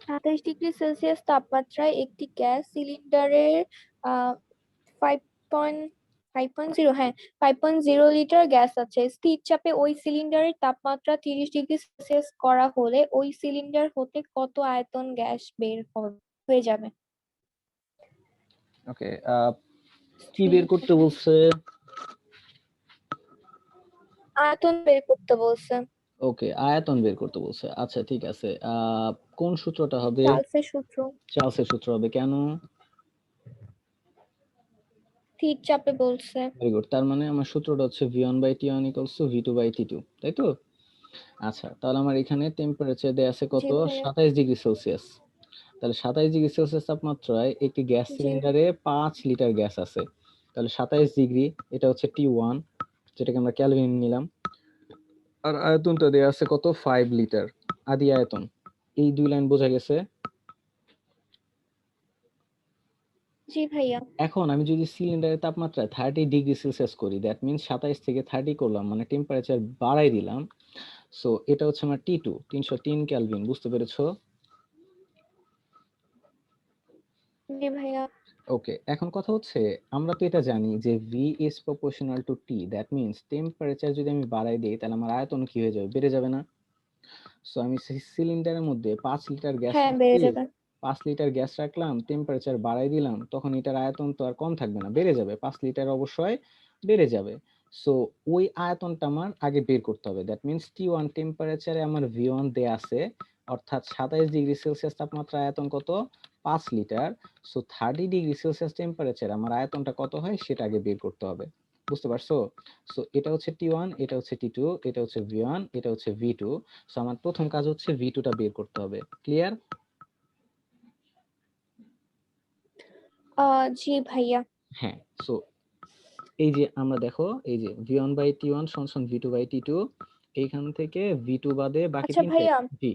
27 ডিগ্রি সেলসিয়াস তাপমাত্রায় একটি গ্যাস সিলিন্ডারের 5.5.0, হ্যাঁ 5.0 লিটার গ্যাস আছে। স্থির চাপে ওই সিলিন্ডারের তাপমাত্রা 30 ডিগ্রি সেলসিয়াস করা হলে ওই সিলিন্ডার হতে কত আয়তন গ্যাস বের হয়ে যাবে?
ওকে, কি
স্থির
বের করতে
চাপে
বলছে?
আয়তন বের করতে বলছে।
ওকে, আয়তন বের করতে বলছে, আচ্ছা ঠিক আছে। কোন সূত্রটা হবে?
চার্লসের সূত্র।
চার্লসের সূত্র হবে, কেন?
স্থির চাপে বলছে।
ভেরি গুড, তার মানে আমার সূত্রটা হচ্ছে v1/t1 = v2/t2, তাই তো? আচ্ছা, তাহলে আমার এখানে টেম্পারেচার দেয়া আছে
জি
কত,
ভাইয়া।
27 ডিগ্রি সেলসিয়াস। তাহলে 27 ডিগ্রি সেলসিয়াস তাপমাত্রায় একটি গ্যাস
জি।
সিলিন্ডারে 5 লিটার গ্যাস আছে। তাহলে 27 ডিগ্রি, এটা হচ্ছে T1, যেটাকে আমরা ক্যালভিন নিলাম। আর আয়তনটা দেয়া আছে কত, 5 লিটার, আদি আয়তন। এই দুই লাইন বোঝা গেছে।
জি ভাইয়া।
এখন আমি যদি সিলিন্ডারের তাপমাত্রা 30 ডিগ্রি সেলসিয়াস করি, দ্যাট মিনস 27 থেকে 30 করলাম, মানে টেম্পারেচার বাড়াই দিলাম। সো এটা হচ্ছে আমার T2, 303 ক্যালভিন। বুঝতে পেরেছো?
জি ভাইয়া।
ওকে, এখন কথা হচ্ছে আমরা তো এটা জানি যে V is proportional to T, that means temperature যদি আমি বাড়াই দিই তাহলে আমার আয়তন কি হয়ে যাবে, বেড়ে যাবে না? সো আমি সিলিন্ডারের মধ্যে 5 লিটার গ্যাস
হ্যাঁ বেড়ে
রাখছি,
যাবে।
5 লিটার গ্যাস রাখলাম, টেম্পারেচার বাড়াই দিলাম, তখন এটার আয়তন তো আর কম থাকবে না, বেড়ে যাবে, 5 লিটার অবশ্যই বেড়ে যাবে। সো ওই আয়তনটা আমার আগে বের করতে হবে। দ্যাট মিনস T1 টেম্পারেচারে আমার V1 দেয়া আছে, অর্থাৎ 27 ডিগ্রি সেলসিয়াস তাপমাত্রা, আয়তন কত, 5 litre. So 30 degree Celsius temperature আমার আয়তনটা কত হয় সেটা আগে বের করতে হবে। বুঝতে পারছো? সো এটা হচ্ছে T1, এটা হচ্ছে T2, এটা হচ্ছে V1, এটা হচ্ছে V2। সো আমার প্রথম কাজ হচ্ছে V2টা বের করতে হবে। ক্লিয়ার?
জি ভাইয়া।
হ্যাঁ। সো এই যে আমরা দেখো এই যে v1/t1 সমান v2/t2, এইখান থেকে v2 বাদে বাকি
আচ্ছা
তিনটে
ভাইয়া,
জি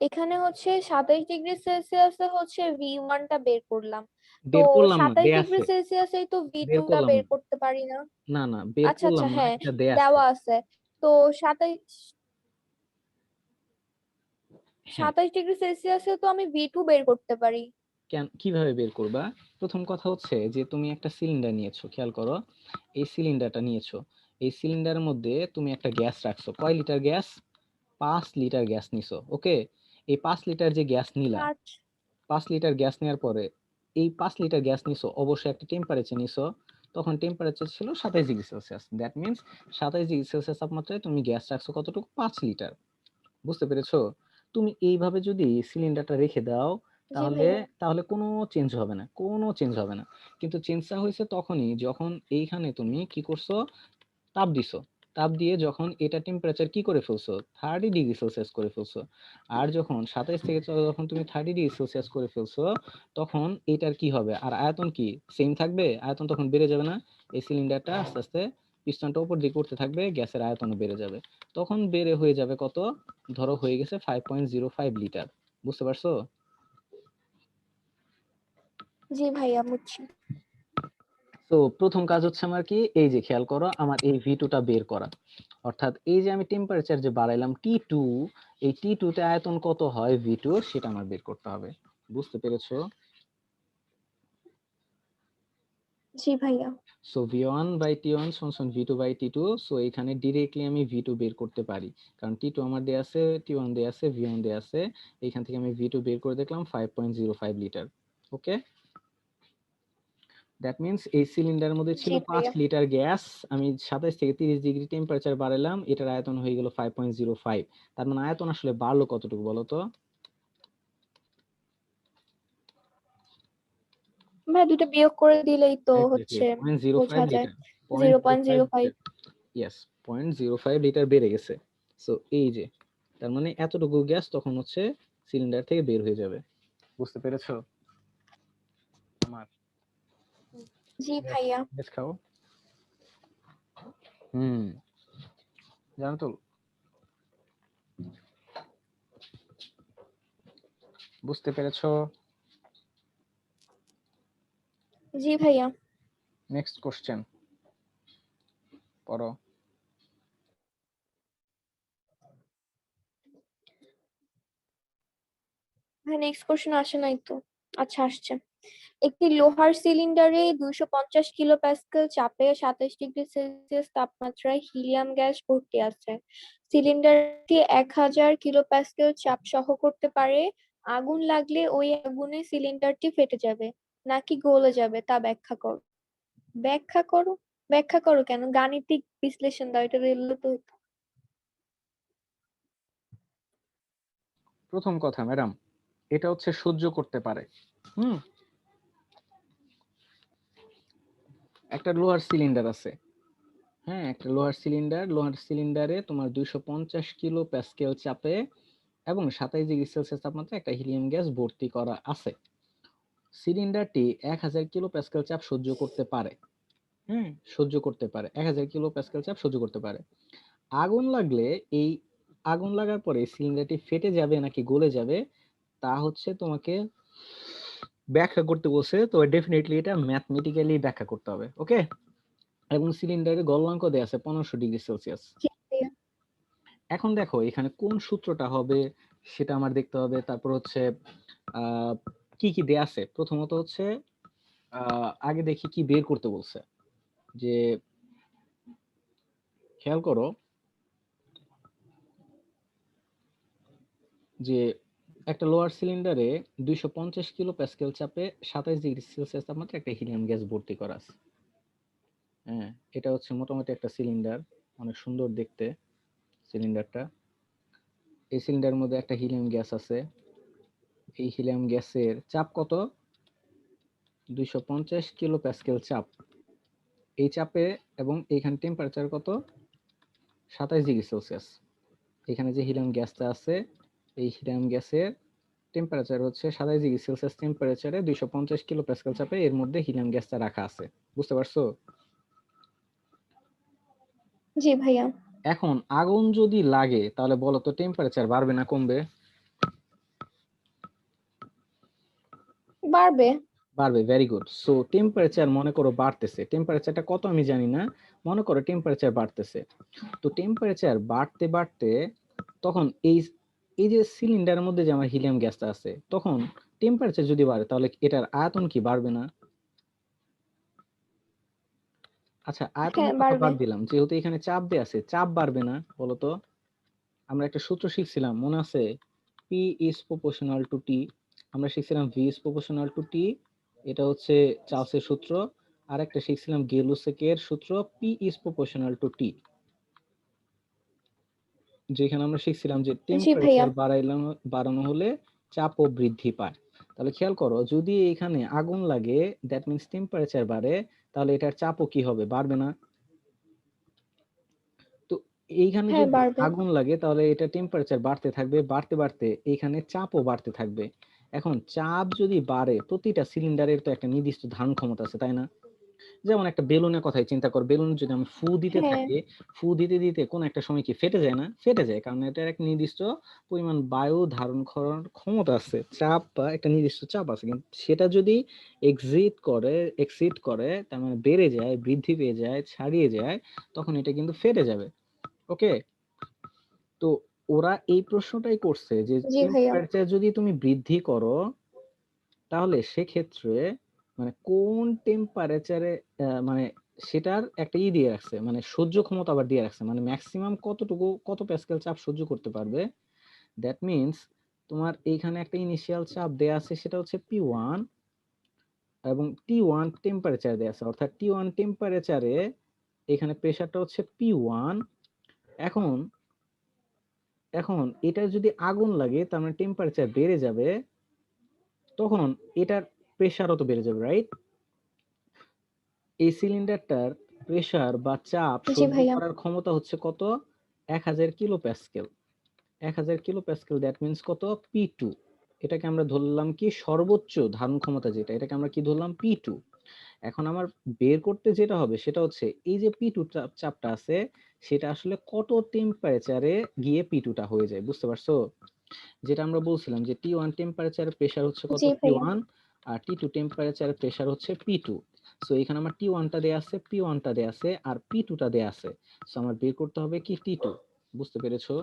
এখানে হচ্ছে 27°C হচ্ছে V1 টা বের করলাম, তো
বের করলাম না,
সাতাইশ
দেয়া
ডিগ্রি
আছে।
সেলসিয়াসে তো
বের
V2 টা
করলাম
বের
না,
করতে পারি না।
না না বের
আচ্ছা আচ্ছা,
করলাম না,
হ্যাঁ,
এটা দেয়া আছে।
দেওয়া আছে। তো সাতাইশ
হ্যাঁ,
27°C তো আমি V2 বের করতে পারি।
কেন কিভাবে বের করবা? প্রথম কথা হচ্ছে যে তুমি একটা সিলিন্ডার নিয়েছো, খেয়াল করো, এই সিলিন্ডারটা নিয়েছো, এই সিলিন্ডারের মধ্যে তুমি একটা গ্যাস রাখছো, কয় লিটার গ্যাস? 5 লিটার গ্যাস নিছো। ওকে, এই 5 লিটার যে গ্যাস নিলা,
আচ্ছা,
5 লিটার গ্যাস নেওয়ার পরে এই 5 লিটার গ্যাস নিছো, অবশ্যই একটা টেম্পারেচার নিছো। তখন টেম্পারেচার ছিল 27°C। দ্যাট মিনস 27°C তাপমাত্রায় তুমি গ্যাস রাখছো কতটুকু? 5 লিটার। বুঝতে পেরেছো? তুমি এইভাবে যদি সিলিন্ডারটা রেখে দাও,
জি
তাহলে
ভাইয়া।
তাহলে কোনো চেঞ্জ হবে না, কোনো চেঞ্জ হবে না। কিন্তু চেঞ্জটা হয়েছে তখনই যখন এইখানে তুমি কি করছো, তাপ দিছো। তাপ দিয়ে যখন এটা টেম্পারেচার কি করে ফেলছো, 30°C করে ফেলছো। আর যখন 27 থেকে যখন তুমি 30°C করে ফেলছো, তখন এটার কি হবে, আর আয়তন কি সেম থাকবে? আয়তন তখন বেড়ে যাবে না? এই সিলিন্ডারটা আস্তে আস্তে পিস্টনটা উপর দিকে উঠতে থাকবে, গ্যাসের আয়তনও বেড়ে যাবে। তখন বেড়ে হয়ে যাবে কত? ধরো হয়ে গেছে 5.05 লিটার। বুঝতে পারছো?
জি ভাইয়া, বুঝছি।
তো প্রথম কাজ হচ্ছে আমার কি, এই যে খেয়াল করো, আমার এই V2টা বের করা। অর্থাৎ এই যে আমি টেম্পারেচার যে বাড়াইলাম T2, এই T2 তে আয়তন কত হয় V2 সেটা আমার বের করতে হবে। বুঝতে পেরেছো?
জি ভাইয়া।
সো V1/T1 সমান V2/T2। সো এখানে ডিরেক্টলি আমি V2 বের করতে পারি, কারণ T2 আমার দেয়া আছে, T1 দেয়া আছে, V1 দেয়া আছে। এখান থেকে আমি V2 বের করে দেখলাম 5.05 লিটার। ওকে, দ্যাট মিন্স এই সিলিন্ডারের মধ্যে ছিল
জি
পাঁচ
ভাইয়া।
Litre gas. আমি 27 থেকে 30 ডিগ্রি টেম্পারেচার বাড়ালাম, এটার আয়তন হয়ে গেল 5.05। তার মানে আয়তন আসলে বাড়লো কতটুকু বলো তো?
ভাই, দুটো বিয়োগ করে দিলেই তো
এক্স্যাক্টলি
হচ্ছে
0.05
বোঝা যায়।
Litre.
Zero
point zero
point
five
zero five
litre yes, 0.05 litre বেড়ে গেছে। সো এই যে, তার মানে এতটুকু গ্যাস তখন হচ্ছে সিলিন্ডার থেকে বের হয়ে যাবে। বুঝতে পেরেছো? আমার
জি
গ্যাস
ভাইয়া।
গ্যাস খাও। হুম, জানো তো, বুঝতে পেরেছো?
জি ভাইয়া।
নেক্সট কোশ্চেন পড়ো।
ভাই, নেক্সট কোশ্চেন আসে নাই তো। আচ্ছা, আসছে। একটি লোহার সিলিন্ডারে 250 কিলো চাপে 27°C তাপমাত্রায় হিলিয়াম গ্যাস ভর্তি আছে। সিলিন্ডারটি 1000 কিলো চাপ সহ করতে পারে। আগুন লাগলে ওই আগুনে সিলিন্ডারটি ফেটে যাবে নাকি গলে যাবে তা ব্যাখ্যা করো। ব্যাখ্যা করো? ব্যাখ্যা করো কেন, গাণিতিক বিশ্লেষণ দাও, এটা দিলে তো হতো।
প্রথম কথা ম্যাডাম, এটা হচ্ছে সহ্য করতে পারে। হুম, একটা লোহার সিলিন্ডার আছে। হ্যাঁ, একটা লোহার সিলিন্ডারে তোমার 250 কিলো চাপে এবং 27 ডিগ্রি সেলসিয়াস তাপমাত্রায় একটা হিলিয়াম গ্যাস ভর্তি করা আছে। সিলিন্ডারটি 1000 কিলো চাপ সহ্য করতে পারে। হ্যাঁ, সহ্য করতে পারে, 1000 কিলো চাপ সহ্য করতে পারে। আগুন লাগলে এই আগুন লাগার পরে সিলিন্ডারটি ফেটে যাবে নাকি গলে যাবে, তা হচ্ছে তোমাকে ব্যাখ্যা করতে বলছে। তো ডেফিনেটলি এটা ম্যাথমেটিক্যালি ব্যাখ্যা করতে হবে। ওকে, এবং সিলিন্ডারের গলনাঙ্ক দেয়া আছে 1500 ডিগ্রি সেলসিয়াস।
জি ভাইয়া।
এখন দেখো এখানে কোন সূত্রটা হবে সেটা আমার দেখতে হবে। তারপর হচ্ছে আহ কি কি দেয়া আছে, প্রথমত হচ্ছে আগে দেখি কি বের করতে বলছে। যে খেয়াল করো যে একটা লোয়ার সিলিন্ডারে 250 কিলো চাপে 27 ডিগ্রি সেলসিয়াস তাপমাত্রা একটা হিলিয়াম গ্যাস ভর্তি করা আছে। হ্যাঁ, এটা হচ্ছে মোটামুটি একটা সিলিন্ডার, অনেক সুন্দর দেখতে সিলিন্ডারটা। এই সিলিন্ডারের মধ্যে একটা হিলিয়াম গ্যাস আছে। এই হিলিয়াম গ্যাসের চাপ কত? 250 কিলো চাপ। এই চাপে এবং এইখানে টেম্পারেচার কত? 27 ডিগ্রি সেলসিয়াস। এখানে যে হিলিয়াম গ্যাসটা আছে, এই হিলিয়াম গ্যাসের টেম্পারেচার হচ্ছে 27 ডিগ্রি সেলসিয়াস টেম্পারেচারে 250 কিলো প্যাসকেল চাপে এর মধ্যে হিলিয়াম গ্যাসটা রাখা আছে। বুঝতে পারছো?
জি ভাইয়া।
এখন আগুন যদি লাগে তাহলে বলো তো টেম্পারেচার বাড়বে না কমবে?
বাড়বে।
বাড়বে, ভেরি গুড। সো টেম্পারেচার মনে করো বাড়তেছে, টেম্পারেচারটা কত আমি জানি না, মনে করো টেম্পারেচার বাড়তেছে। তো টেম্পারেচার বাড়তে বাড়তে তখন এই এই যে সিলিন্ডারের মধ্যে যে আমার হিলিয়াম গ্যাসটা আছে, তখন টেম্পারেচার যদি বাড়ে তাহলে এটার আয়তন কি বাড়বে না? আচ্ছা,
হ্যাঁ
আয়তনের কথা
বাড়বে।
বাদ দিলাম, যেহেতু এখানে চাপ দেয়া আছে, চাপ বাড়বে না বলো তো? আমরা একটা সূত্র শিখছিলাম মনে আছে, পি ইজ প্রপোর্শনাল টু টি। আমরা শিখছিলাম ভি ইজ প্রপোর্শনাল টু টি, এটা হচ্ছে চার্লসের সূত্র। আর একটা শিখছিলাম গেলুসেকের সূত্র, পি ইজ প্রপোর্শনাল টু টি, যেখানে আমরা শিখছিলাম যে
জি ভাইয়া।
টেম্পারেচার বাড়ানো হলে চাপও বৃদ্ধি পায়। তাহলে খেয়াল করো, যদি এখানে আগুন লাগে দ্যাট মিন্স টেম্পারেচার বাড়ে, তাহলে এটার চাপও কি হবে, বাড়বে না? তো এইখানে
হ্যাঁ
যদি
বাড়বে।
আগুন লাগে তাহলে এটা টেম্পারেচার বাড়তে থাকবে, বাড়তে বাড়তে এইখানে চাপও বাড়তে থাকবে। এখন চাপ যদি বাড়ে, প্রতিটা সিলিন্ডারের তো একটা নির্দিষ্ট ধারণ ক্ষমতা আছে, তাই না? যেমন একটা বেলুনের কথাই চিন্তা কর, বেলুন যদি আমি ফু দিতে
হ্যাঁ।
থাকি, ফু দিতে দিতে কোন একটা সময় কি ফেটে যায় না? ফেটে যায়, কারণ এটার একটা নির্দিষ্ট পরিমাণ বায়ু ধারণ করার ক্ষমতা আছে, চাপ বা একটা নির্দিষ্ট চাপ আছে। কিন্তু সেটা যদি এক্সিড করে, তার মানে বেড়ে যায়, বৃদ্ধি পেয়ে যায়, ছাড়িয়ে যায়, তখন এটা কিন্তু ফেটে যাবে। ওকে? তো ওরা এই প্রশ্নটাই করছে যে
জি ভাইয়া।
টেম্পারেচার যদি তুমি বৃদ্ধি করো, তাহলে সেক্ষেত্রে মানে কোন টেম্পারেচারে, মানে সেটার একটা দিয়ে রাখছে, মানে সহ্য ক্ষমতা আবার দিয়ে রাখছে, মানে ম্যাক্সিমাম কতটুকু, কত প্যাসকেল চাপ সহ্য করতে পারবে। দ্যাট মিন্স তোমার এইখানে একটা ইনিশিয়াল চাপ দেয়া আছে, সেটা হচ্ছে P1, এবং T1 টেম্পারেচার দেয়া আছে, অর্থাৎ T1 টেম্পারেচারে এখানে প্রেসারটা হচ্ছে P1। এখন এখন এটা যদি আগুন লাগে তার মানে টেম্পারেচার বেড়ে যাবে, তখন এটার প্রেসারও তো বেড়ে যাবে, রাইট? এই সিলিন্ডারটার প্রেসার বা চাপ
জি
সহ্য
ভাইয়া।
করার ক্ষমতা হচ্ছে কত? 1000 kilo Pascal. 1000 kilo Pascal, that means কত? P2। এটাকে আমরা ধরলাম কি সর্বোচ্চ ধারণ ক্ষমতা, যেটা এটাকে আমরা কি ধরলাম? P2। এখন আমার বের করতে যেটা হবে সেটা হচ্ছে এই যে P2 চাপটা আছে, সেটা আসলে কত টেম্পারেচারে গিয়ে P2টা হয়ে যায়, বুঝতে পারছো? যেটা আমরা বলছিলাম যে T1 টেম্পারেচারের প্রেসার হচ্ছে কত?
জি ভাইয়া।
P1। আর T2 টেম্পারেচারের প্রেসার হচ্ছে P2। সো এখানে আমার T1 টা দেয়া আছে, P1 টা দেয়া আছে, আর P2 টা দেয়া আছে। সো আমার বের করতে হবে কি T2। বুঝতে পেরেছো?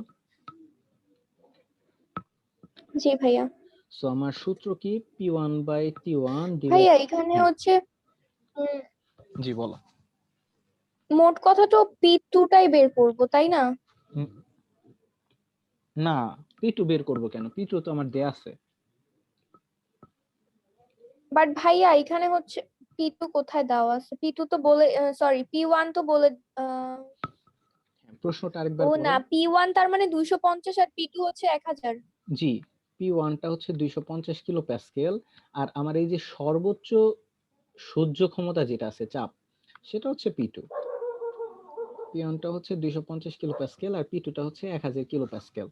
জি ভাইয়া।
সো আমার সূত্র কি? P1/T1
ভাইয়া
ডিভাইড।
এখানে হচ্ছে উম,
জি বলো।
মোট কথা তো P2টাই বের করবো তাই না?
উম, না, P2 বের করবো কেন? P2 তো আমার দেয়া আছে।
বাট ভাইয়া এখানে হচ্ছে P2 কোথায় দেওয়া আছে? P2 তো বলে, সরি P1 তো বলে, আহ,
প্রশ্নটা
ও
আরেকবার করো।
না, P1 তার মানে 250 আর P2 হচ্ছে 1000।
জি, P1 টা হচ্ছে 250 কিলো প্যাসকেল, আর আমার এই যে সর্বোচ্চ সহ্য ক্ষমতা যেটা আছে চাপ, সেটা হচ্ছে P2। P1 টা হচ্ছে 250 কিলো প্যাসকেল, আর P2 টা হচ্ছে 1000 কিলো প্যাসকেল,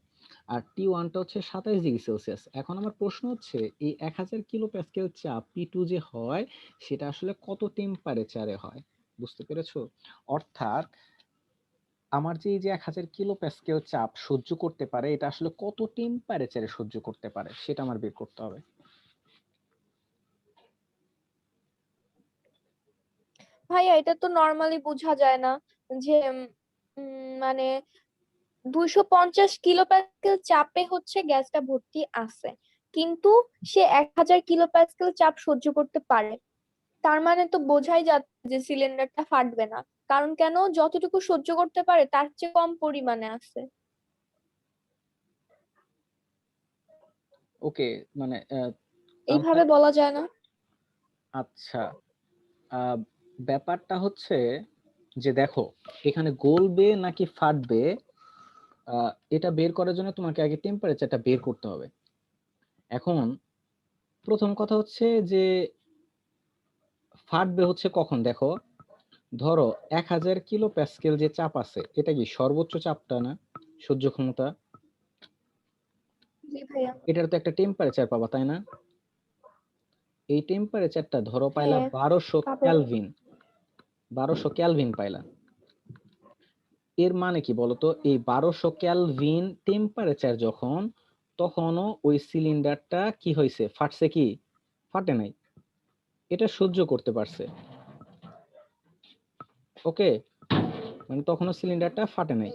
আর T1 টা হচ্ছে 27 ডিগ্রি সেলসিয়াস। এখন আমার প্রশ্ন হচ্ছে এই 1000 কিলো প্যাসকেল চাপ P2 যে হয়, সেটা আসলে কত টেম্পারেচারে হয়? বুঝতে পেরেছো? অর্থাৎ আমার যে এই যে 1000 কিলো প্যাসকেল চাপ সহ্য করতে পারে, এটা আসলে কত টেম্পারেচারে সহ্য করতে পারে, সেটা আমার বের করতে হবে।
ভাইয়া এটা তো নর্মালি বোঝা যায় না যে মানে 250 কিলো প্যাসকেল চাপে হচ্ছে গ্যাসটা ভর্তি আছে, কিন্তু সে 1000 কিলো প্যাসকেল চাপ সহ্য করতে পারে। তার মানে তো বোঝাই যাচ্ছে যে সিলিন্ডারটা ফাটবে না। কারণ কেন, যতটুকু সহ্য করতে পারে তার চেয়ে কম পরিমাণে আছে।
ওকে, মানে আমার,
এইভাবে বলা যায় না?
আচ্ছা, আহ, ব্যাপারটা হচ্ছে যে দেখো, এখানে গলবে নাকি ফাটবে, এটা বের করার জন্য তোমাকে আগে টেম্পারেচারটা বের করতে হবে। এখন প্রথম কথা হচ্ছে যে ফাটবে হচ্ছে কখন, দেখো, ধরো 1000 কিলো প্যাসকেল যে চাপ আছে, এটা কি সর্বোচ্চ চাপটা না, সহ্য ক্ষমতা?
জি ভাইয়া।
এটার তো একটা টেম্পারেচার পাবা, তাই না? এই টেম্পারেচারটা ধরো পাইলা
হ্যাঁ
1200
পাবো।
ক্যালভিন, 1200 ক্যালভিন পাইলা। এর মানে কি বলতো, এই 1200 ক্যালভিন টেম্পারেচার যখন, তখনও ওই সিলিন্ডারটা কি হয়েছে, ফাটছে কি? ফাটে নাই, এটা সহ্য করতে পারছে। ওকে, মানে তখনও সিলিন্ডারটা ফাটে নাই,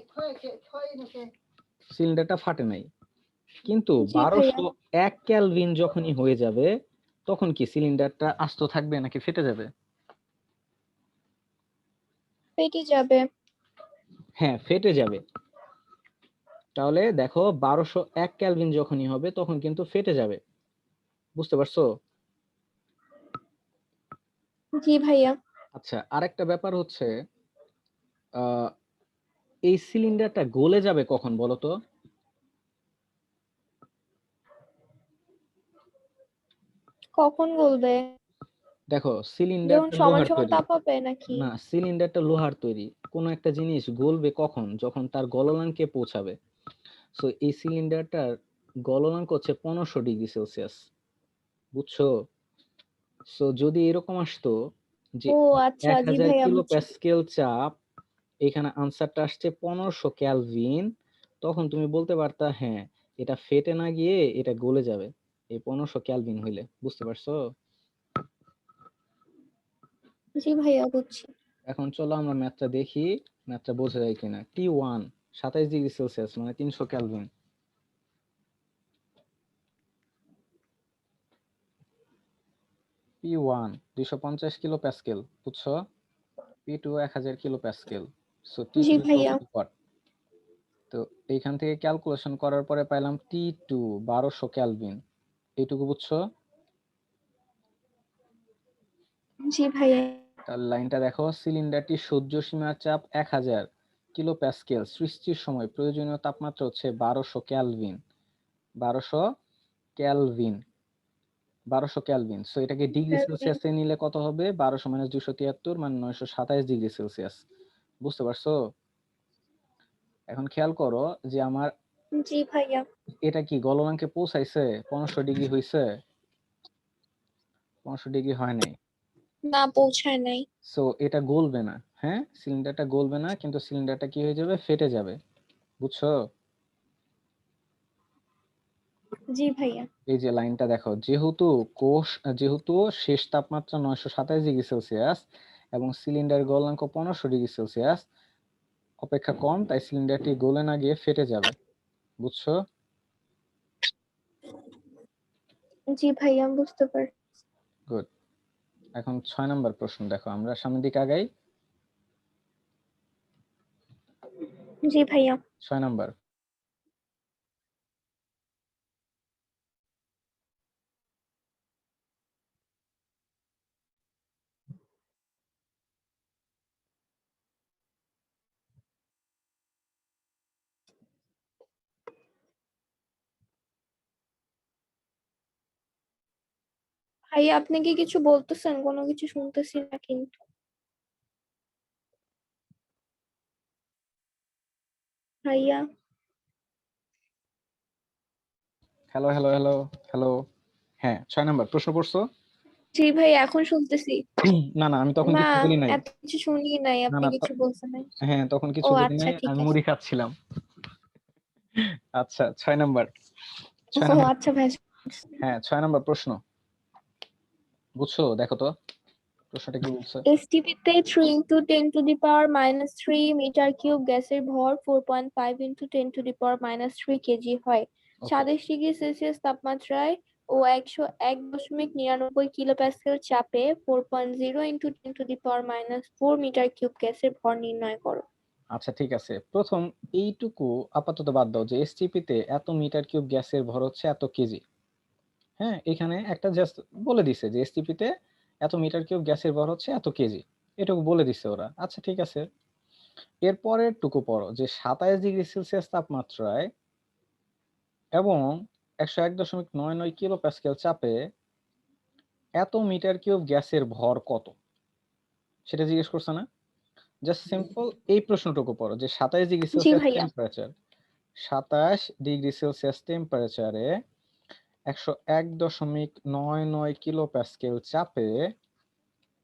সিলিন্ডারটা ফাটে নাই। কিন্তু
জি ভাইয়া।
1201 ক্যালভিন যখনই হয়ে যাবে, তখন কি সিলিন্ডারটা আস্ত থাকবে নাকি ফেটে যাবে?
পেটে যাবে।
হ্যাঁ, ফেটে যাবে। তাহলে দেখো 1201 ক্যালভিন যখনই হবে তখন কিন্তু ফেটে যাবে, বুঝতে পারছো?
জি ভাইয়া।
আচ্ছা, আরেকটা ব্যাপার হচ্ছে, আহ এই সিলিন্ডারটা গলে যাবে কখন বলো তো?
কখন গলবে?
দেখো,
যখন
সিলিন্ডারটা
সমান
লোহার
সমান
তৈরি।
তাপ হবে নাকি?
না, সিলিন্ডারটা লোহার তৈরি। কোন একটা জিনিস গলবে কখন? যখন তার গলনাঙ্কে পৌঁছাবে। সো এই সিলিন্ডারটার গলনাঙ্ক হচ্ছে 1500°C, বুঝছো? সো যদি এরকম আসতো যে
ও আচ্ছা,
এক
জি
হাজার
ভাইয়া
কিলো
বুঝছি।
প্যাসকেল চাপ, এখানে আনসারটা আসছে 1500 ক্যালভিন, তখন তুমি বলতে পারতা হ্যাঁ, এটা ফেটে না গিয়ে এটা গলে যাবে এই 1500 ক্যালভিন হইলে, বুঝতে পারছো?
জি ভাইয়া বুঝছি।
এখন চলো আমরা ম্যাথটা দেখি, ম্যাথটা বোঝা যায় কিনা। T1 27°C মানে 300 ক্যালভিন, P1 250 কিলো প্যাসকেল, বুঝছো? P2 1000 kilo Pascal. সো
জি
T2
ভাইয়া।
what? তো এইখান থেকে ক্যালকুলেশন করার পরে পাইলাম T2 1200 ক্যালভিন, এইটুকু বুঝছো?
জি ভাইয়া।
তার লাইনটা দেখো, সিলিন্ডারটি সহ্য সীমার চাপ 1000 কিলো প্যাসকেল সৃষ্টির সময় প্রয়োজনীয় তাপমাত্রা হচ্ছে 1200 ক্যালভিন, 1200 ক্যালভিন, 1200 ক্যালভিন। সো এটাকে ডিগ্রি সেলসিয়াসে নিলে কত হবে? 1200 মাইনাস 273 মানে 927°C, বুঝতে পারছো? এখন খেয়াল করো যে আমার
জি ভাইয়া।
এটা কি গলনাঙ্কে পৌঁছাইছে? 1500° হইছে? 1500° হয় নাই।
না পৌঁছায় নাই।
সো এটা গলবে না। হ্যাঁ, সিলিন্ডারটা গলবে না, কিন্তু সিলিন্ডারটা কি হয়ে যাবে? ফেটে যাবে, বুঝছো?
জি ভাইয়া।
এই যে লাইনটা দেখো, যেহেতু শেষ তাপমাত্রা 927°C এবং সিলিন্ডার গলনাঙ্ক 1500°C অপেক্ষা কম, তাই সিলিন্ডারটি গলে না গিয়ে ফেটে যাবে, বুঝছো?
জি ভাইয়া বুঝতে পারছি।
গুড। এখন 6 নম্বর প্রশ্ন দেখো, আমরা সামনের দিকে আগাই।
জি ভাইয়া।
6 নম্বর,
ভাইয়া আপনি কি কিছু বলতেছেন? কোনো কিছু শুনতেছি না কিন্তু। ভাইয়া।
Hello hello hello hello. হ্যাঁ, 6 নম্বর প্রশ্ন পড়ছো?
জি ভাই এখন শুনতেছি।
না না, আমি তখন
না,
কিছু বলি নাই।
এত কিছু শুনি নাই,
না
আপনি
না
কিছু বলছেন নাই।
হ্যাঁ, তখন
ও
কিছু বলি
আচ্ছা
নাই,
ঠিক
আমি
আছে।
মুড়ি খাচ্ছিলাম। আচ্ছা, 6 নম্বর, ছয়
ও
নম্বর
আচ্ছা ভাই।
হ্যাঁ, 6 নম্বর প্রশ্ন বুঝছো? দেখো তো প্রশ্নটা কি বলছে।
এসটিপিতে 3 × 10⁻³ মিটার কিউব গ্যাসের ভর 4.5 × 10⁻³ কেজি হয়।
ওকে,
27°C তাপমাত্রায় ও 101.99 কিলোপ্যাসকেল চাপে 4.0 × 10⁻⁴ মিটার কিউব গ্যাসের ভর নির্ণয় করো।
আচ্ছা ঠিক আছে। প্রথম এইটুকু আপাতত বাদ দাও যে এসটিপি তে এত মিটার কিউব গ্যাসের ভর হচ্ছে এত কেজি। হ্যাঁ, এখানে একটা জাস্ট বলে দিছে যে এসটিপি তে এত মিটার কিউব গ্যাসের ভর হচ্ছে এত কেজি, এটুকু বলে দিছে ওরা। আচ্ছা ঠিক আছে, এর পরের টুকু পড়ো যে 27°C তাপমাত্রায় এবং 101.99 কিলো প্যাসকেল চাপে এত মিটার কিউব গ্যাসের ভর কত, সেটা জিজ্ঞেস করছে না? জাস্ট সিম্পল এই প্রশ্নটুকু পড়ো যে 27°C
জি ভাইয়া।
টেম্পারেচার, 27°C টেম্পারেচারে 101.99 কিলো প্যাসকেল চাপে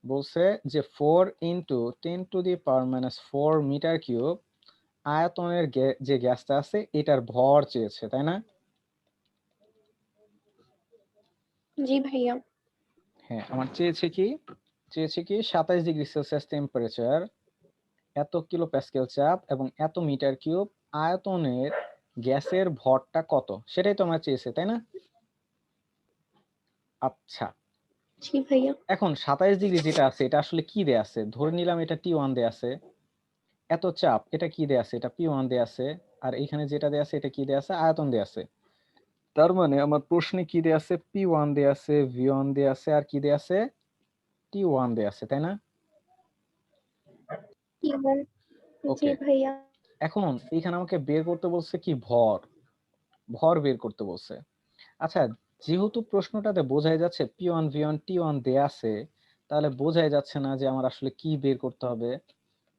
বলছে যে 4 × 10⁻⁻⁴ মিটার কিউব আয়তনের যে গ্যাসটা আছে এটার ভর চেয়েছে, তাই না?
জি ভাইয়া।
হ্যাঁ, আমার চেয়েছে কি 27°C টেম্পারেচার, এত কিলো প্যাসকেল চাপ এবং এত মিটার কিউব আয়তনের গ্যাসের ভরটা কত সেটাই তো আমার চেয়েছে, তাই না? আচ্ছা,
জি ভাইয়া।
এখন 27° যেটা আছে এটা আসলে কি দেয়া আছে? ধরে নিলাম এটা T1 দেয়া আছে। এত চাপ এটা কি দেয়া আছে? এটা P1 দেয়া আছে। আর এইখানে যেটা দেয়া আছে এটা কি দেয়া আছে? আয়তন দেয়া আছে। তার মানে আমার প্রশ্নে কি দেয়া আছে? P1 দেয়া আছে, V1 দেয়া আছে, আর কি দেয়া আছে? T1 দেয়া আছে, তাই না?
জি
ওকে,
ভাইয়া।
এখন এইখানে আমাকে বের করতে বলছে কি ভর, ভর বের করতে বলছে। আচ্ছা, যেহেতু প্রশ্নটাতে বোঝাই যাচ্ছে P1 V1 T1 দেয়া আছে, তাহলে বোঝাই যাচ্ছে না যে আমার আসলে কি বের করতে হবে।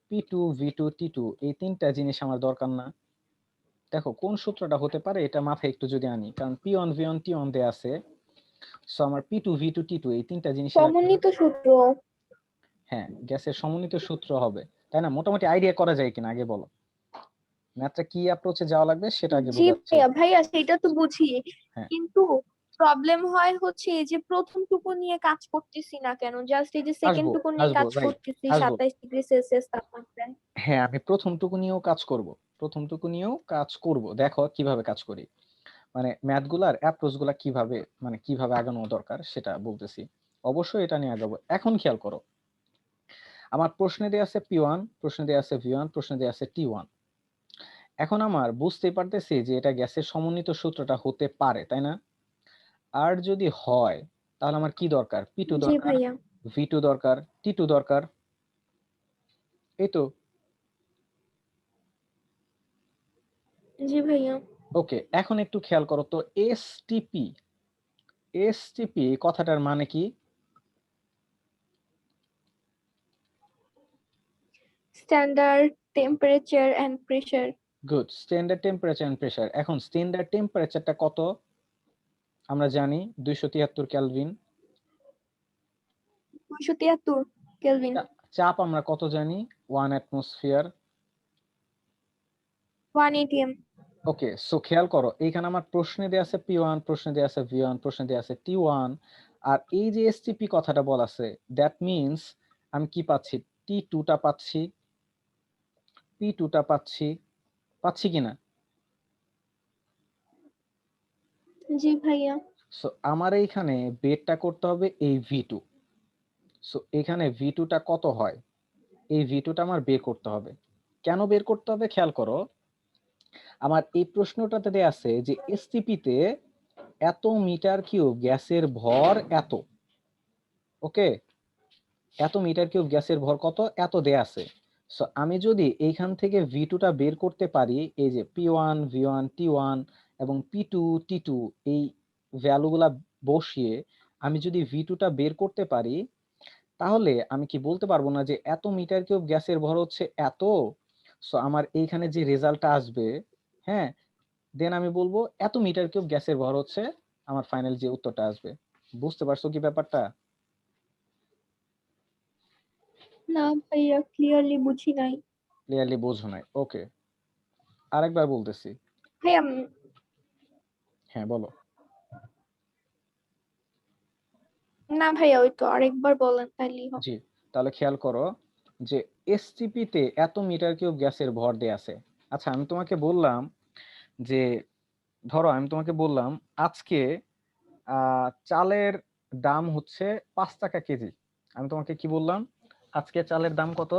P2 V2 T2 এই তিনটা জিনিস আমার দরকার না। দেখো কোন সূত্রটা হতে পারে এটা মাথায় একটু যদি আনি, কারণ P1 V1 T1 দেয়া আছে, সো আমার P2 V2 T2 এই তিনটা জিনিসের একটা,
সমন্বিত সূত্র।
হ্যাঁ গ্যাসের সমন্বিত সূত্র হবে, তাই না? মোটামুটি আইডিয়া করা যায় কিনা আগে বলো, ম্যাথটা কি অ্যাপ্রোচে যাওয়া লাগবে সেটা আগে
জি
বোঝাচ্ছি।
ভাইয়া, ভাইয়া সেটা তো বুঝি,
হ্যাঁ,
কিন্তু প্রবলেম হয় হচ্ছে এই যে প্রথম টুকু নিয়ে কাজ করতেছি না কেন, জাস্ট এই যে সেকেন্ড
আসবো
টুকু নিয়ে
আসবো
কাজ
রাইট,
করতেছি
আসবো।
27°C তাপমাত্রায়।
হ্যাঁ, আমি প্রথমটুকু নিয়েও কাজ করব, প্রথমটুকু নিয়েও কাজ করব। দেখো কিভাবে কাজ করি, মানে ম্যাথগুলার অ্যাপ্রোচ গুলা কিভাবে, মানে কিভাবে আগানো দরকার সেটা বলতেছি। অবশ্যই এটা নিয়ে আগাবো। এখন খেয়াল করো, আমার প্রশ্নে দেয়া আছে P1, প্রশ্নে দেয়া আছে V1, প্রশ্নে দেয়া আছে T1। এখন আমার বুঝতেই পারতেছি যে এটা গ্যাসের সমন্বিত সূত্রটা হতে পারে, তাই না? আর যদি হয় তাহলে আমার কি দরকার? P2
জি
দরকার,
ভাইয়া।
V2 দরকার, T2 দরকার, এই তো।
জি ভাইয়া।
ওকে, এখন একটু খেয়াল করো তো, এসটিপি, এসটিপি কথাটার মানে কি?
Standard temperature and pressure.
Good, standard temperature and pressure. এখন স্ট্যান্ডার্ড টেম্পারেচারটা কত? আমরা জানি 273 কেলভিন।
273 কেলভিন।
চাপ আমরা কত জানি? 1 অ্যাটমসফিয়ার।
1 atm।
ওকে, সো খেয়াল করো এইখানে আমার প্রশ্নে দেয়া আছে P1, প্রশ্নে দেয়া আছে V1, প্রশ্নে দেয়া আছে T1, আর এই যে এসটিপি কথাটা বলা আছে, দ্যাট মিন্স আমি কি পাচ্ছি? T2 টা পাচ্ছি, P2 টা পাচ্ছি, পাচ্ছি কিনা?
জি ভাইয়া।
সো আমার এইখানে বেরটা করতে হবে এই V2। সো এখানে V2 টা কত হয়? এই V2 টা আমার বের করতে হবে। কেন বের করতে হবে খেয়াল করো, আমার এই প্রশ্নটাতে দেয়া আছে যে এসটিপি তে এত মিটার কিউব গ্যাসের ভর এত। ওকে, এত মিটার কিউব গ্যাসের ভর কত এত দেয়া আছে। সো আমি যদি এইখান থেকে V2 টা বের করতে পারি, এই যে P1 V1 T1 এবং P2 T2 এই ভ্যালুগুলা বসিয়ে আমি যদি V2 টা বের করতে পারি, তাহলে আমি কি বলতে পারবো না যে এত মিটার কিউব গ্যাসের ভর হচ্ছে এত? সো আমার এইখানে যে রেজাল্টটা আসবে, হ্যাঁ, দেন আমি বলবো এত মিটার কিউব গ্যাসের ভর হচ্ছে আমার ফাইনাল যে উত্তরটা আসবে। বুঝতে পারছো কি ব্যাপারটা?
না ভাইয়া, ক্লিয়ারলি বুঝি নাই।
ক্লিয়ারলি বোঝো নাই? ওকে, আরেকবার বলতেছি।
ভাইয়া
হ্যাঁ বলো।
না ভাইয়া, ওই তো আরেকবার বলেন তাইলেই হবে।
জি, তাহলে খেয়াল করো যে এসটিপি তে এত মিটার কিউব গ্যাসের ভর দেয়া আছে। আচ্ছা, আমি তোমাকে বললাম যে, ধরো আমি তোমাকে বললাম আজকে চালের দাম হচ্ছে 5 টাকা কেজি। আমি তোমাকে কি বললাম? আজকে চালের দাম কত?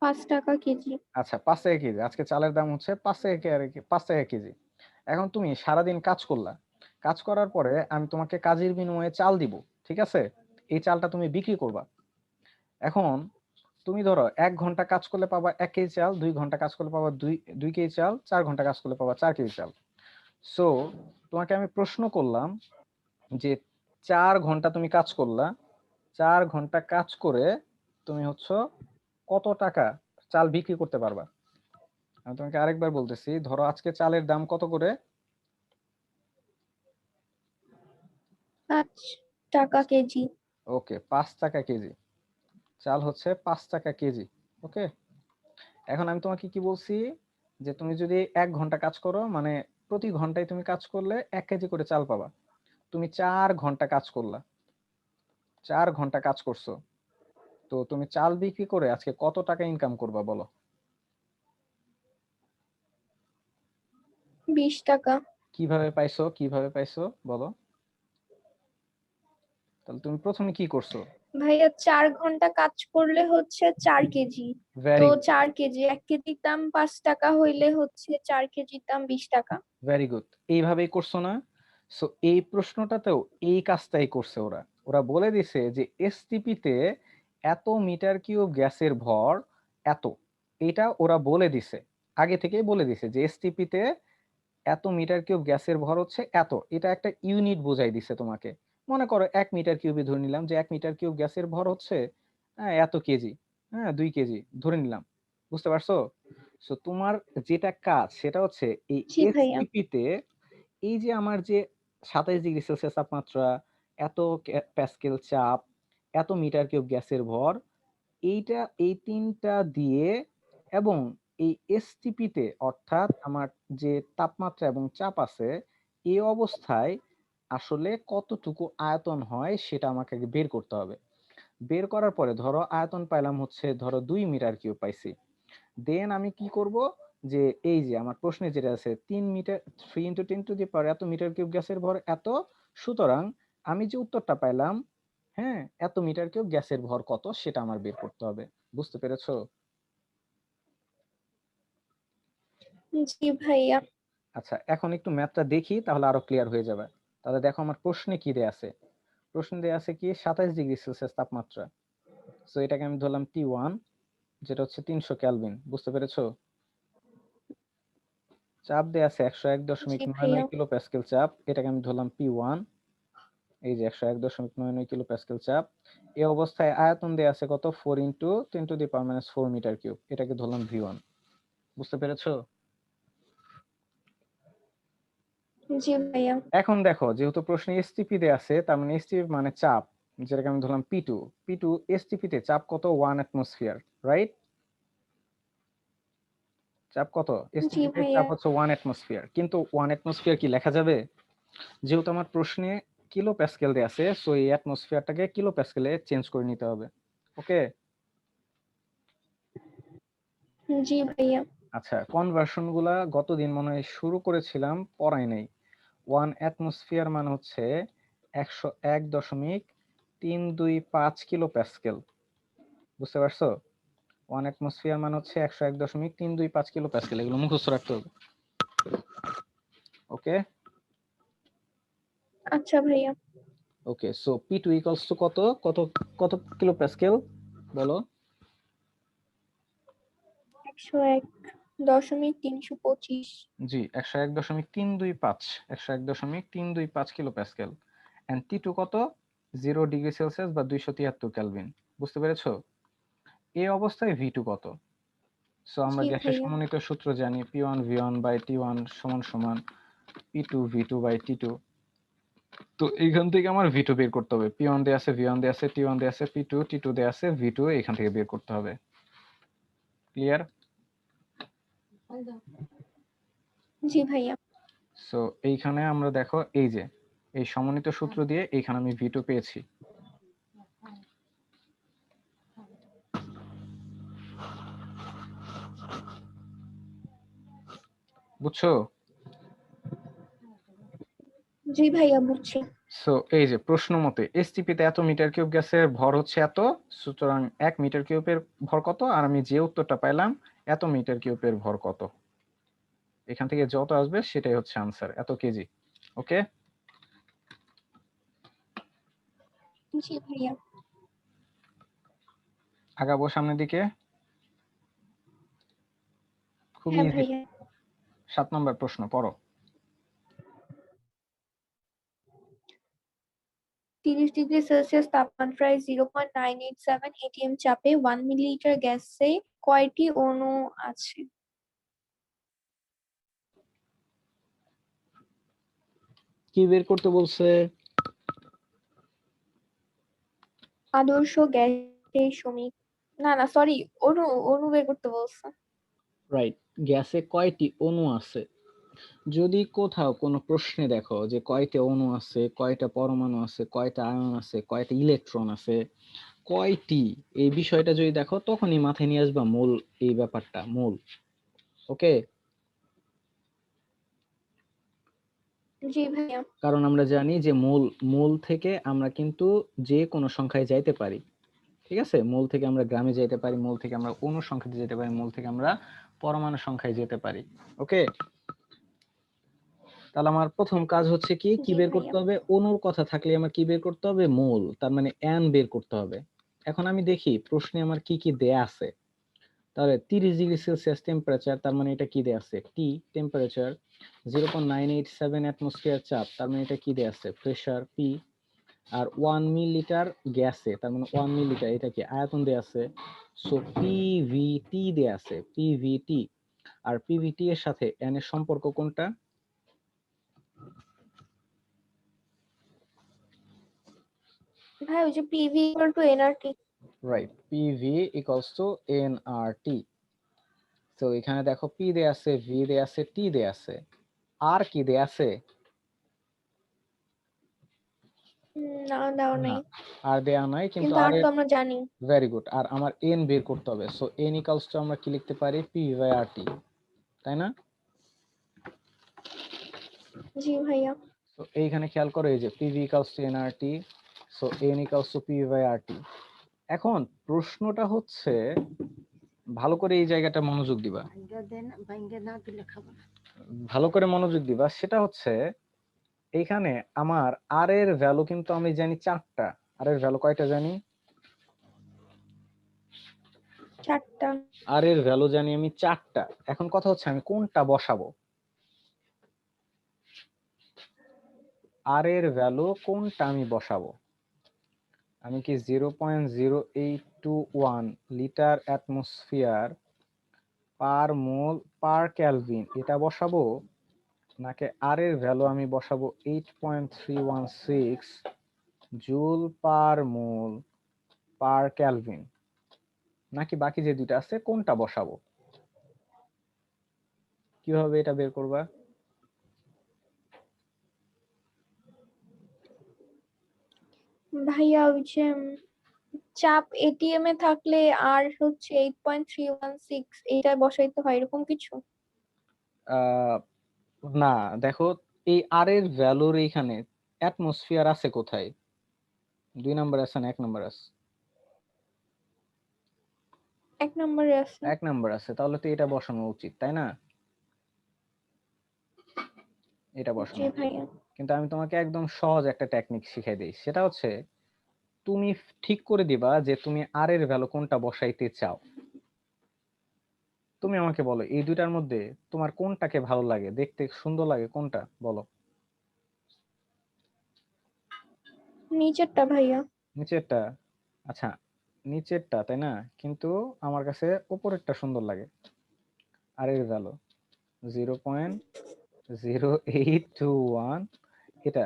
5 টাকা কেজি।
আচ্ছা, 5 টাকা কেজি। আজকে চালের দাম হচ্ছে 5 টাকা কেজি। এখন তুমি সারাদিন কাজ করলা, কাজ করার পরে আমি তোমাকে কাজের বিনিময়ে চাল দিব, ঠিক আছে? এই চালটা তুমি বিক্রি করবা। এখন তুমি ধরো 1 ঘন্টা কাজ করলে পাবা 1 কেজি চাল, 2 ঘন্টা কাজ করলে পাবা দুই কেজি চাল, 4 ঘন্টা কাজ করলে পাবা 4 কেজি চাল। সো তোমাকে আমি প্রশ্ন করলাম যে 4 ঘন্টা তুমি কাজ করলা, 4 ঘন্টা কাজ করে তুমি হচ্ছে কত টাকা চাল বিক্রি করতে পারবা? আমি তোমাকে আরেকবার বলতেছি, ধরো আজকে চালের দাম কত করে?
5 টাকা কেজি।
ওকে, 5 টাকা কেজি। চাল হচ্ছে 5 টাকা কেজি। ওকে, এখন আমি তোমাকে কি বলছি, যে তুমি যদি 1 ঘন্টা কাজ করো, মানে প্রতি ঘন্টায় তুমি কাজ করলে 1 কেজি করে চাল পাবা। তুমি 4 ঘন্টা কাজ করলা, 4 ঘন্টা কাজ করছো, তো তুমি চাল বিক্রি করে আজকে কত টাকা ইনকাম করবা বলো?
20 টাকা।
কিভাবে পাইছো বলো? তাহলে তুমি প্রথমে কি করছো?
ভাইয়া 4 ঘন্টা কাজ করলে হচ্ছে 4 কেজি। তো
ভেরি
4 কেজি, 1 কেজির দাম 5 টাকা হইলে হচ্ছে 4 কেজির দাম 20 টাকা।
ভেরি গুড, এইভাবেই করছো না? সো এই প্রশ্নটাতেও এই কাজটাই করছে ওরা। ওরা বলে দিছে যে এসটিপি তে এত মিটার কিউব গ্যাসের ভর এত, এটা ওরা বলে দিছে, আগে থেকেই বলে দিছে যে এসটিপি তে এত মিটার কিউব গ্যাসের ভর হচ্ছে এত, এটা একটা ইউনিট বোঝাই দিছে তোমাকে। মনে করো 1 মিটার কিউবই ধরে নিলাম যে 1 মিটার কিউব গ্যাসের ভর হচ্ছে এত কেজি, 2 কেজি ধরে নিলাম। বুঝতে পারছো? সো তোমার যেটা কাজ সেটা হচ্ছে এই
জি ভাইয়া।
এসটিপি তে এই যে আমার যে 27 ডিগ্রি সেলসিয়াস তাপমাত্রা, এত প্যাসকেল চাপ, এত মিটার কিউব গ্যাসের ভর, এইটা এই তিনটা দিয়ে এবং এই এসটিপি তে অর্থাৎ আমার যে তাপমাত্রা এবং চাপ আছে, এই অবস্থায় আসলে কতটুকু আয়তন হয় সেটা আমাকে আগে বের করতে হবে। বের করার পরে ধরো আয়তন পাইলাম হচ্ছে, ধরো 2 মিটার কিউব পাইছি। দেন আমি কি করব, যে এই যে আমার প্রশ্নে যেটা আছে 3 মিটার, 3 × 10⁻³ এত মিটার কিউব গ্যাসের ভর এত, সুতরাং আমি যে উত্তরটা পাইলাম, হ্যাঁ, এত মিটার কিউব গ্যাসের ভর কত সেটা আমার বের করতে হবে। বুঝতে পেরেছো?
জি ভাইয়া।
আচ্ছা, এখন একটু ম্যাথটা দেখি, তাহলে আরো ক্লিয়ার হয়ে যাবে। তাহলে দেখো আমার প্রশ্নে কি দেয়া আছে। প্রশ্নে দেয়া আছে কি 27 ডিগ্রি সেলসিয়াস তাপমাত্রা। সো এটাকে আমি ধরলাম T1, যেটা হচ্ছে 300 কেলভিন। বুঝতে পেরেছো? চাপ দেয়া আছে একশো এক
জি
দশমিক নয়
ভাইয়া।
নয় কিলো প্যাসকেল চাপ, এটাকে আমি ধরলাম P1। এই যে 101.99 কিলো প্যাসকেল চাপ। এই অবস্থায় আয়তন দেয়া আছে কত, 4 × 10⁻⁴ মিটার কিউব, এটাকে ধরলাম V1। বুঝতে পেরেছো?
জি ভাইয়া।
এখন দেখো, যেহেতু প্রশ্নে এসটিপি দেয়া আছে, তার মানে এসটিপি মানে চাপ, যেটাকে আমি ধরলাম P2। P2 এসটিপি তে চাপ কত, 1 অ্যাটমসফিয়ার, রাইট? চাপ কত
জি
এসটিপি তে?
ভাইয়া।
চাপ হচ্ছে 1 অ্যাটমসফিয়ার, কিন্তু 1 অ্যাটমসফিয়ার কি লেখা যাবে? যেহেতু আমার প্রশ্নে কিলো প্যাসকেল দেয়া আছে, সো এই অ্যাটমসফিয়ারটাকে কিলো প্যাসকেলে চেঞ্জ করে নিতে হবে। ওকে,
জি ভাইয়া।
আচ্ছা, কনভার্সন গুলা গতদিন মনে হয় শুরু করেছিলাম, পড়াই নাই। 1 অ্যাটমসফিয়ার মানে হচ্ছে 101.325 কিলো প্যাসকেল। বুঝতে পারছো? 1 অ্যাটমসফিয়ার মানে হচ্ছে 101.325 কিলো প্যাসকেল, এগুলো মুখস্থ রাখতে হবে। ওকে
আচ্ছা ভাইয়া।
Okay, so P2 equals two কত, কত কত কিলো প্যাসকেল বলো?
101.325।
জি, 101.325, 101.325 কিলো প্যাসকেল। এন্ড T2 কত, 0 ডিগ্রি সেলসিয়াস বা 273 কেলভিন। বুঝতে পেরেছো? এই অবস্থায় V2 কত? সো আমরা
জি
গ্যাসের
ভাইয়া।
সমন্বিত সূত্র জানি, P1 V1 বাই T1 সমান সমান P2 V2 বাই T2। তো এইখান থেকে আমার V2 বের করতে হবে। P1 দেয়া আছে, V1 দেয়া আছে, T1 দেয়া আছে, P2 T2 দেয়া আছে, V2 এখান থেকে বের করতে হবে। ক্লিয়ার?
জি ভাইয়া।
সো এইখানে আমরা দেখো, এই যে এই সমন্বিত সূত্র দিয়ে এইখানে আমি V2 পেয়েছি। বুঝছো?
জি ভাইয়া বুঝছি।
সো এই যে প্রশ্ন মতে এসটিপি তে এত মিটার কিউব গ্যাসের ভর হচ্ছে এত, সুতরাং 1 মিটার কিউবের ভর কত, আর আমি যে উত্তরটা পাইলাম এত মিটার কিউবের ভর কত, এখান থেকে যত আসবে সেটাই হচ্ছে আনসার, এত কেজি। ওকে,
জি ভাইয়া।
আগাবো সামনের দিকে। খুবই
হ্যাঁ
ইজি।
ভাইয়া।
7 নম্বর প্রশ্ন পড়ো।
30 ডিগ্রি সেলসিয়াস তাপমাত্রায় 0.987 ATM চাপে 1 মিলিলিটার গ্যাসে কয়টি অণু আছে?
কি বের করতে বলছে?
আদর্শ গ্যাসের না সরি, অনু অনু বের করতে বলছে।
রাইট। গ্যাসে কয়টি অণু আছে? যদি কোথাও কোনো প্রশ্নে দেখো যে কয়টা অণু আছে, কয়টা পরমাণু আছে, কয়টা আয়ন আছে, কয়টা ইলেকট্রন আছে, কয়টি, এই বিষয়টা যদি দেখো তখনই মাথায় নিয়ে আসবা মোল, এই ব্যাপারটা মোল। ওকে,
জি ভাইয়া।
কারণ আমরা জানি যে মোল, মোল থেকে আমরা কিন্তু যে কোনো সংখ্যায় যাইতে পারি। ঠিক আছে, মোল থেকে আমরা গ্রামে যেতে পারি, মোল থেকে আমরা অণু সংখ্যাতে যেতে পারি, মোল থেকে আমরা পরমাণু সংখ্যায় যেতে পারি। ওকে, তাহলে আমার প্রথম কাজ হচ্ছে কি কি
জি
বের
ভাইয়া।
করতে হবে? অণুর কথা থাকলে আমার কি বের করতে হবে? মোল, তার মানে n বের করতে হবে। এখন আমি দেখি প্রশ্নে আমার কি কি দেয়া আছে। তাহলে 30°C টেম্পারেচার, তার মানে এটা কি দেয়া আছে? টি টেম্পারেচার। 0.987 অ্যাটমসফিয়ার চাপ, তার মানে এটা কি দেয়া আছে? Pressure P. আর 1 মিলিলিটার গ্যাসে, তার মানে 1 মিলিলিটার, এটা কি আয়তন দেয়া আছে? সো পিভিটি দেয়া আছে, পিভিটি। আর পিভিটি এর সাথে n এর সম্পর্ক কোনটা?
ভাই ওই যে PV equal to nRT.
Right, PV equals to nRT. তো এখানে দেখো পি দেয়া আছে, ভি দেয়া আছে, টি দেয়া আছে, আর কি দেয়া আছে?
না দেওয়া
না,
নাই,
আর দেয়া নাই, কিন্তু
কিন্তু
আর
আর তো
এর,
আমরা জানি।
Very good. আর আমার এন বের করতে হবে, সো এন ইকুয়ালস টু আমরা কি লিখতে পারি? পি বাই আর টি, তাই না?
জি ভাইয়া।
তো এইখানে খেয়াল করো, এই যে PV equals to NRT, so N equals to P by R T. এখন প্রশ্নটা হচ্ছে, ভালো করে এই জায়গাটা মনোযোগ দিবা, ভালো করে মনোযোগ দিবা। সেটা হচ্ছে এইখানে আমার আর এর ভ্যালু কিন্তু আমি জানি 4টা। আর এর ভ্যালু কয়টা জানি?
4টা।
আর এর ভ্যালু জানি আমি 4টা। এখন কথা হচ্ছে আমি কোনটা বসাবো? আর এর ভ্যালু কোনটা আমি বসাবো? আমি কি 0.0821 লিটার অ্যাটমসফিয়ার পার মোল পার কেলভিন এটা বসাবো, নাকি আর এর ভ্যালু আমি বসাবো 8.316 জুল পার মোল পার কেলভিন, নাকি বাকি যে দুইটা আছে কোনটা বসাবো? কিভাবে এটা বের করবা?
ভাইয়া ওই যে চাপ এটিএম এ থাকলে আর হচ্ছে 8.316 এটা বসাইতে হয় এরকম কিছু।
আহ না, দেখো এই আর এর ভ্যালুর এইখানে অ্যাটমসফিয়ার আছে কোথায়? 2 নাম্বার আছে না 1 নাম্বার আছে?
1 নম্বরে আছে।
1 নাম্বার আছে, তাহলে তো এটা বসানো উচিত, তাই না? এটা
জি
বসানো উচিত।
ভাইয়া।
কিন্তু আমি তোমাকে একদম সহজ একটা টেকনিক শিখাই দিই, সেটা হচ্ছে তুমি ঠিক করে দিবা যে তুমি আর এর ভ্যালু কোনটা বসাইতে চাও। তুমি আমাকে বলো এই দুইটার মধ্যে তোমার কোনটাকে ভালো লাগে, দেখতে সুন্দর লাগে কোনটা, বলো।
নিচেরটা ভাইয়া।
নিচেরটা? আচ্ছা, নিচেরটা, তাই না? কিন্তু আমার কাছে উপরেরটা সুন্দর লাগে। আর এর ভ্যালু 0.0821, এটা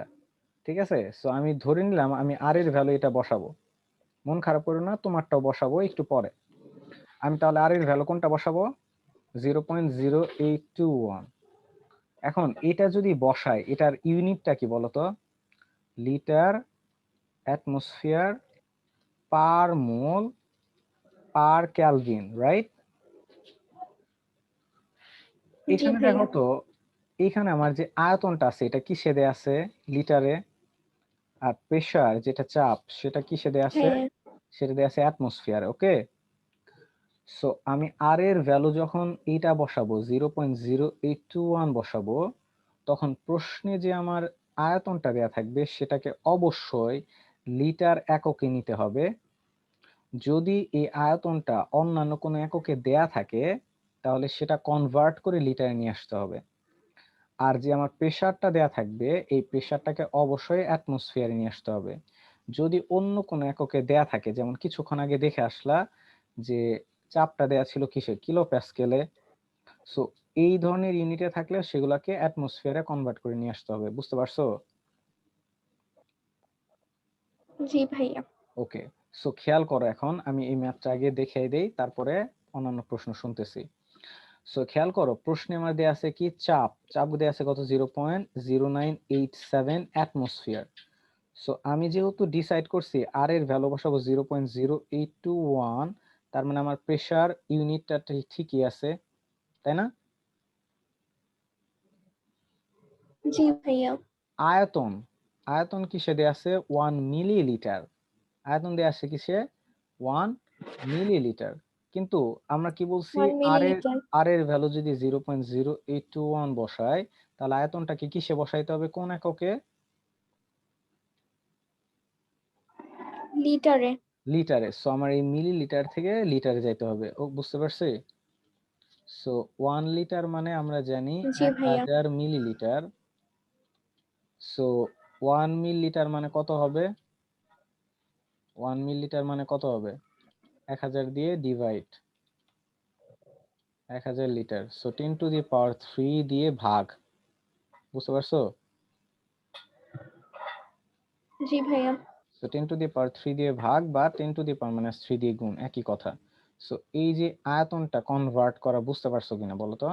ঠিক আছে। সো আমি ধরে নিলাম আমি আর এর ভ্যালু এটা বসাবো। মন খারাপ করো না, তোমারটাও বসাবো একটু পরে। আমি তাহলে আর এর ভ্যালু কোনটা বসাবো? 0.0821। এখন এটা যদি বসাই, এটার ইউনিটটা কি বলতো? লিটার অ্যাটমসফিয়ার পার মোল পার কেলভিন, রাইট?
জি
এখানে দেখো
ভাইয়া।
তো, এইখানে আমার যে আয়তনটা আছে এটা কিসে দেয়া আছে? লিটারে। আর প্রেসার যেটা চাপ সেটা কিসে দেয়া আছে?
হ্যাঁ।
সেটা দেয়া আছে অ্যাটমসফিয়ার। ওকে, সো আমি আর এর ভ্যালু যখন এইটা বসাবো 0.0821 বসাবো, তখন প্রশ্নে যে আমার আয়তনটা দেয়া থাকবে সেটাকে অবশ্যই লিটার এককে নিতে হবে। যদি এই আয়তনটা অন্যান্য কোনো এককে দেয়া থাকে তাহলে সেটা কনভার্ট করে লিটারে নিয়ে আসতে হবে। আর যে আমার প্রেসারটা দেয়া থাকবে এই প্রেসারটাকে অবশ্যই অ্যাটমসফিয়ারে নিয়ে আসতে হবে। যদি অন্য কোনো এককে দেয়া থাকে, যেমন কিছুক্ষণ আগে দেখে আসলা যে চাপটা দেয়া ছিল কিসে? কিলো প্যাসকেলে। সো এই ধরনের ইউনিটে থাকলে সেগুলাকে অ্যাটমসফিয়ারে কনভার্ট করে নিয়ে আসতে হবে, বুঝতে পারছো?
জি ভাইয়া।
ওকে, সো খেয়াল করো, এখন আমি এই ম্যাথটা আগে দেখিয়ে দেই, তারপরে অন্যান্য প্রশ্ন শুনতেছি। সো খেয়াল করো, প্রশ্নে আমার দেয়া আছে কি, চাপ দেয়া আছে কত, 0.0987 অ্যাটমসফিয়ার। সো আমি যেহেতু ডিসাইড করছি আর এর ভ্যালু বসাবো 0.0821, তার মানে আমার প্রেসার ইউনিটটা ঠিকই আছে, তাই না?
জি ভাইয়া।
আয়তন কিসে দেয়া আছে, 1 মিলিলিটার। আয়তন দেয়া আছে কিসে, 1 মিলিলিটার। কিন্তু আমরা কি বলছি,
1 মিলিলিটার।
আর এর ভ্যালু যদি 0.0821 বসাই, তাহলে আয়তনটাকে কিসে বসাইতে হবে, কোন এককে,
লিটারে।
লিটারে। সো আমার এই মিলিলিটার থেকে লিটারে যাইতে হবে, ও বুঝতে পারছি। সো 1 লিটার মানে আমরা জানি
জি ভাইয়া।
1000 মিলিলিটার। সো 1 মিলিলিটার মানে কত হবে, 1 মিলিলিটার মানে কত হবে, 1000 দিয়ে ডিভাইড, 1000 লিটার। সো 10⁻³ দিয়ে ভাগ, বুঝতে পারছো?
জি ভাইয়া।
সো 10⁻³ দিয়ে ভাগ বা 10⁻³ দিয়ে গুণ, একই কথা। সো এই যে আয়তনটা কনভার্ট করা, বুঝতে পারছো কিনা বলো তো?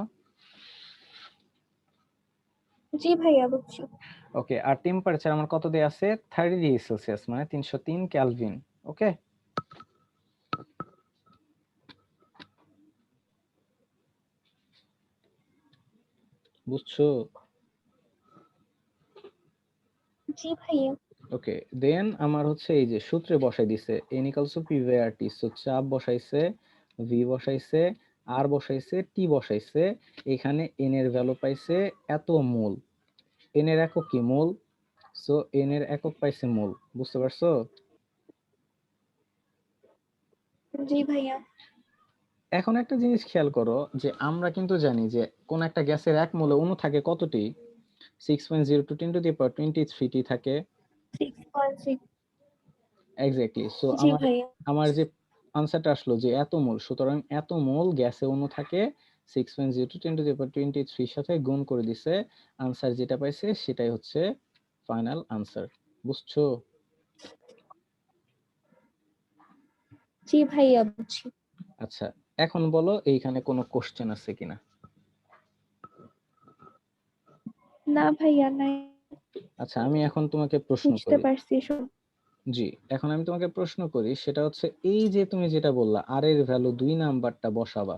জি ভাইয়া বুঝছি।
ওকে, আর টেম্পারেচার আমার কত দেয়া আছে, 30 ডিগ্রি সেলসিয়াস মানে 303 কেলভিন। ওকে, বুঝছো?
জি ভাইয়া।
ওকে, দেন আমার হচ্ছে এই যে সূত্রে বসাই দিছে n equals to p/t। So চাপ বসাইছে, v বসাইছে, r বসাইছে, t বসাইছে। এখানে n এর ভ্যালু পাইছে এত মোল। n এর একক কি, মোল। সো n এর একক পাইছে মোল, বুঝতে পারছো?
জি ভাইয়া।
এখন একটা জিনিস খেয়াল করো, যে আমরা কিন্তু জানি যে কোন একটা গ্যাসের এক মোলে অণু থাকে কতটি, 6.02 10⁻23 টি থাকে।
6.6।
এক্স্যাক্টলি। সো
জি ভাইয়া।
আমার যে আনসারটা আসলো যে এত মোল, সুতরাং এত মোল গ্যাসে অণু থাকে, 6.02 10⁻23 সাথে গুণ করে দিছে, আনসার যেটা পাইছে সেটাই হচ্ছে ফাইনাল আনসার। বুঝছো?
জি ভাইয়া বুঝছি।
আচ্ছা, এখন বলো এইখানে কোনো কোশ্চেন আছে কিনা।
না ভাইয়া নাই।
আচ্ছা, আমি এখন তোমাকে প্রশ্ন
বুঝতে
করি।
পারছি সব।
জি, এখন আমি তোমাকে প্রশ্ন করি, সেটা হচ্ছে এই যে তুমি যেটা বললা আর এর ভ্যালু 2 নাম্বারটা বসাবা,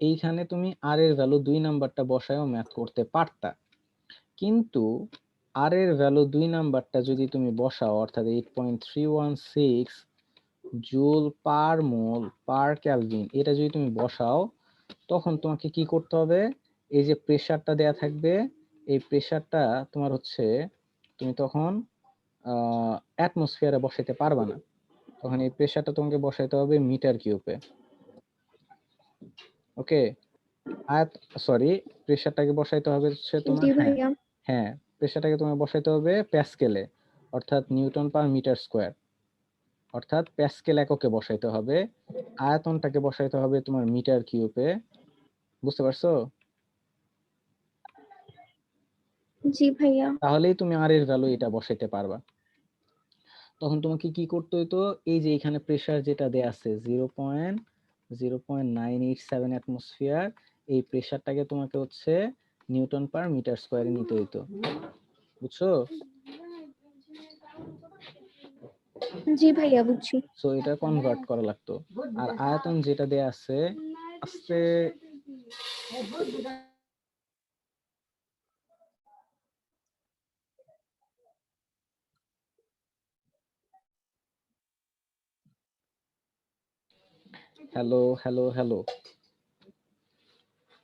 এইখানে তুমি আর এর ভ্যালু 2 নাম্বারটা বসায়ও ম্যাথ করতে পারতা, কিন্তু আর এর ভ্যালু 2 নাম্বারটা যদি তুমি বসাও, অর্থাৎ 8.316 জুল পার মোল পার কেলভিন, এটা যদি তুমি বসাও, তখন তোমাকে কি করতে হবে, এই যে প্রেসারটা দেয়া থাকবে, এই প্রেসারটা তোমার হচ্ছে, তুমি তখন অ্যাটমসফিয়ারে বসাইতে পারবা না, তখন এই প্রেসারটা তোমাকে বসাইতে হবে মিটার কিউবে। ওকে, আয়াত সরি, প্রেসারটাকে বসাইতে হবে হচ্ছে তোমার,
জি
হ্যাঁ
ভাইয়া।
হ্যাঁ, প্রেসারটাকে তোমার বসাইতে হবে প্যাসকেলে, অর্থাৎ নিউটন পার মিটার স্কোয়ার, অর্থাৎ প্যাসকেল এককে বসাইতে হবে। আয়তনটাকে বসাইতে হবে তোমার মিটার কিউবে, বুঝতে পারছো?
জি ভাইয়া।
তাহলেই তুমি আর এর ভ্যালু এটা বসাইতে পারবা। তখন তোমাকে কি করতে হইতো, এই যে এখানে প্রেসার যেটা দেয়া আছে 0.0987 অ্যাটমসফিয়ার, এই প্রেসারটাকে তোমাকে হচ্ছে নিউটন পার মিটার স্কোয়ারে নিতে হইতো, বুঝছো?
জি ভাইয়া বুঝছি।
সো এটা কনভার্ট করা লাগতো। আর আয়তন যেটা দেয়া আছে, আস্তে, হ্যালো হ্যালো হ্যালো।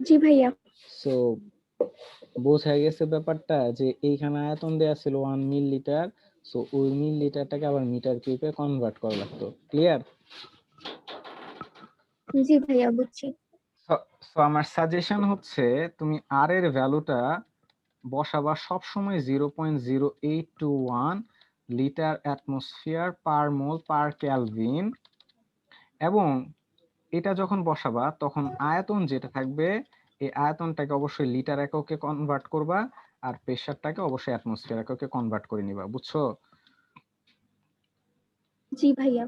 জি ভাইয়া।
সো বোঝা গেছে ব্যাপারটা, যে এইখানে আয়তন দেয়া ছিল 1 মিলিলিটার। সো ওই মিলিলিটারটাকে আবার মিটার কিউবে কনভার্ট করা লাগতো। ক্লিয়ার?
জি ভাইয়া বুঝছি।
সো আমার সাজেশন হচ্ছে, তুমি আর এর ভ্যালুটা বসাবা সবসময় 0.0821 লিটার অ্যাটমসফিয়ার পার মোল পার ক্যালভিন, এবং এটা যখন বসাবা তখন আয়তন যেটা থাকবে, এই আয়তনটাকে অবশ্যই লিটার এককে কনভার্ট করবা, আর প্রেসারটাকে অবশ্যই অ্যাটমসফিয়ার এককে কনভার্ট করে নিবা, বুঝছো?
জি ভাইয়া।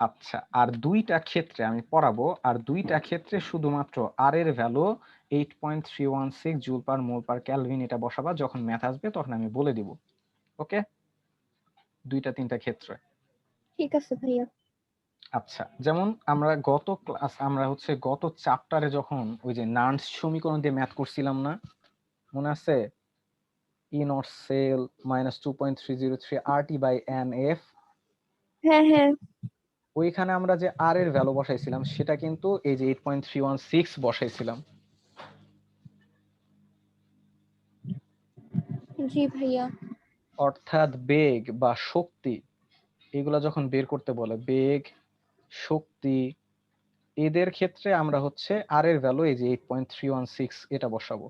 আচ্ছা, আর দুইটা ক্ষেত্রে আমি পড়াবো, আর দুইটা ক্ষেত্রে শুধুমাত্র আর এর ভ্যালু 8.316 জুল পার মোল পার কেলভিন এটা বসাবা, যখন ম্যাথ আসবে তখন আমি বলে দিব। ওকে, দুইটা তিনটা ক্ষেত্রে।
ঠিক আছে ভাইয়া।
আচ্ছা, যেমন আমরা গত চ্যাপ্টারে যখন ওই যে নার্নস সমীকরণ দিয়ে ম্যাথ করছিলাম না, মনে আছে? E naught cell minus 2.303 RT by NF,
হ্যাঁ হ্যাঁ।
ওইখানে আমরা যে আর এর ভ্যালু বসাইছিলাম সেটা কিন্তু এই যে 8.316 বসাইছিলাম।
জি ভাইয়া।
অর্থাৎ বেগ বা শক্তি, এগুলা যখন বের করতে বলে, বেগ, শক্তি, এদের ক্ষেত্রে আমরা হচ্ছে আর এর ভ্যালু এই যে 8.316 এটা বসাবো।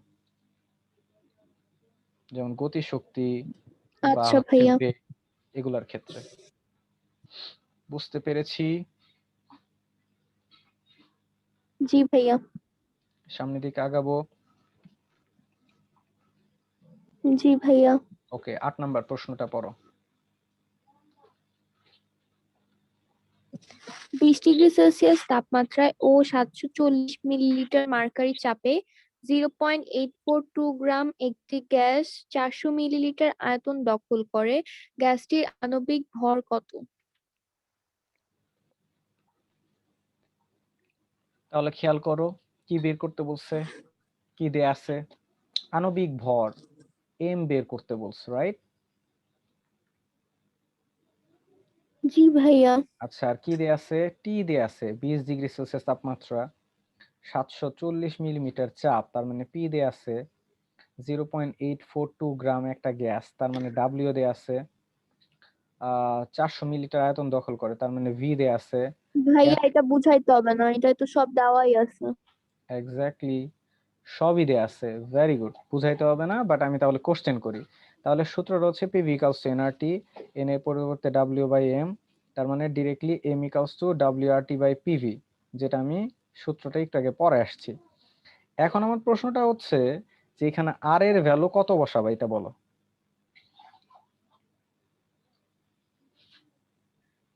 যেমন গতি শক্তি বা
আচ্ছা
হচ্ছে
ভাইয়া।
বেগ, এগুলার ক্ষেত্রে। বুঝতে পেরেছি?
জি ভাইয়া।
সামনের দিকে আগাবো।
জি ভাইয়া।
ওকে, 8 নাম্বার প্রশ্নটা পড়ো।
20 ডিগ্রি সেলসিয়াস তাপমাত্রায় ও 740 মিলিলিটার মার্কারি চাপে 0.842 গ্রাম একটি গ্যাস 400 মিলিলিটার আয়তন দখল করে। গ্যাসটির আণবিক ভর কত?
তাহলে খেয়াল করো কি বের করতে বলছে, কি দেয়া আছে? আণবিক ভর এম বের করতে বলছে, রাইট?
জি ভাইয়া।
আচ্ছা, আর কি দেয়া আছে? টি দেয়া আছে 20 ডিগ্রি সেলসিয়াস তাপমাত্রা, 740 মিলিমিটার চাপ, তার মানে পি দেয়া আছে 0.842 গ্রাম একটা গ্যাস, তার মানে ডাব্লিউ দেয়া আছে 400 মিলিলিটার আয়তন দখল করে, তার মানে ভি দেয়া আছে।
ভাইয়া এটা বুঝাইতে হবে না, এটা তো সব দেওয়াই আছে।
এক্স্যাক্টলি, সবই দেয়া আছে। ভেরি গুড, বুঝাইতে হবে না, বাট আমি তাহলে কোশ্চেন করি। তাহলে সূত্রটা হচ্ছে PV equals to NRT, N এর পরিবর্তে ডাব্লিউ বাই এম, তার মানে directly M equals to WRT by PV, যেটা আমি সূত্রটা একটু আগে পরে আসছি। এখন আমার প্রশ্নটা হচ্ছে যে এখানে আর এর ভ্যালু কত বসাবা, এটা বলো।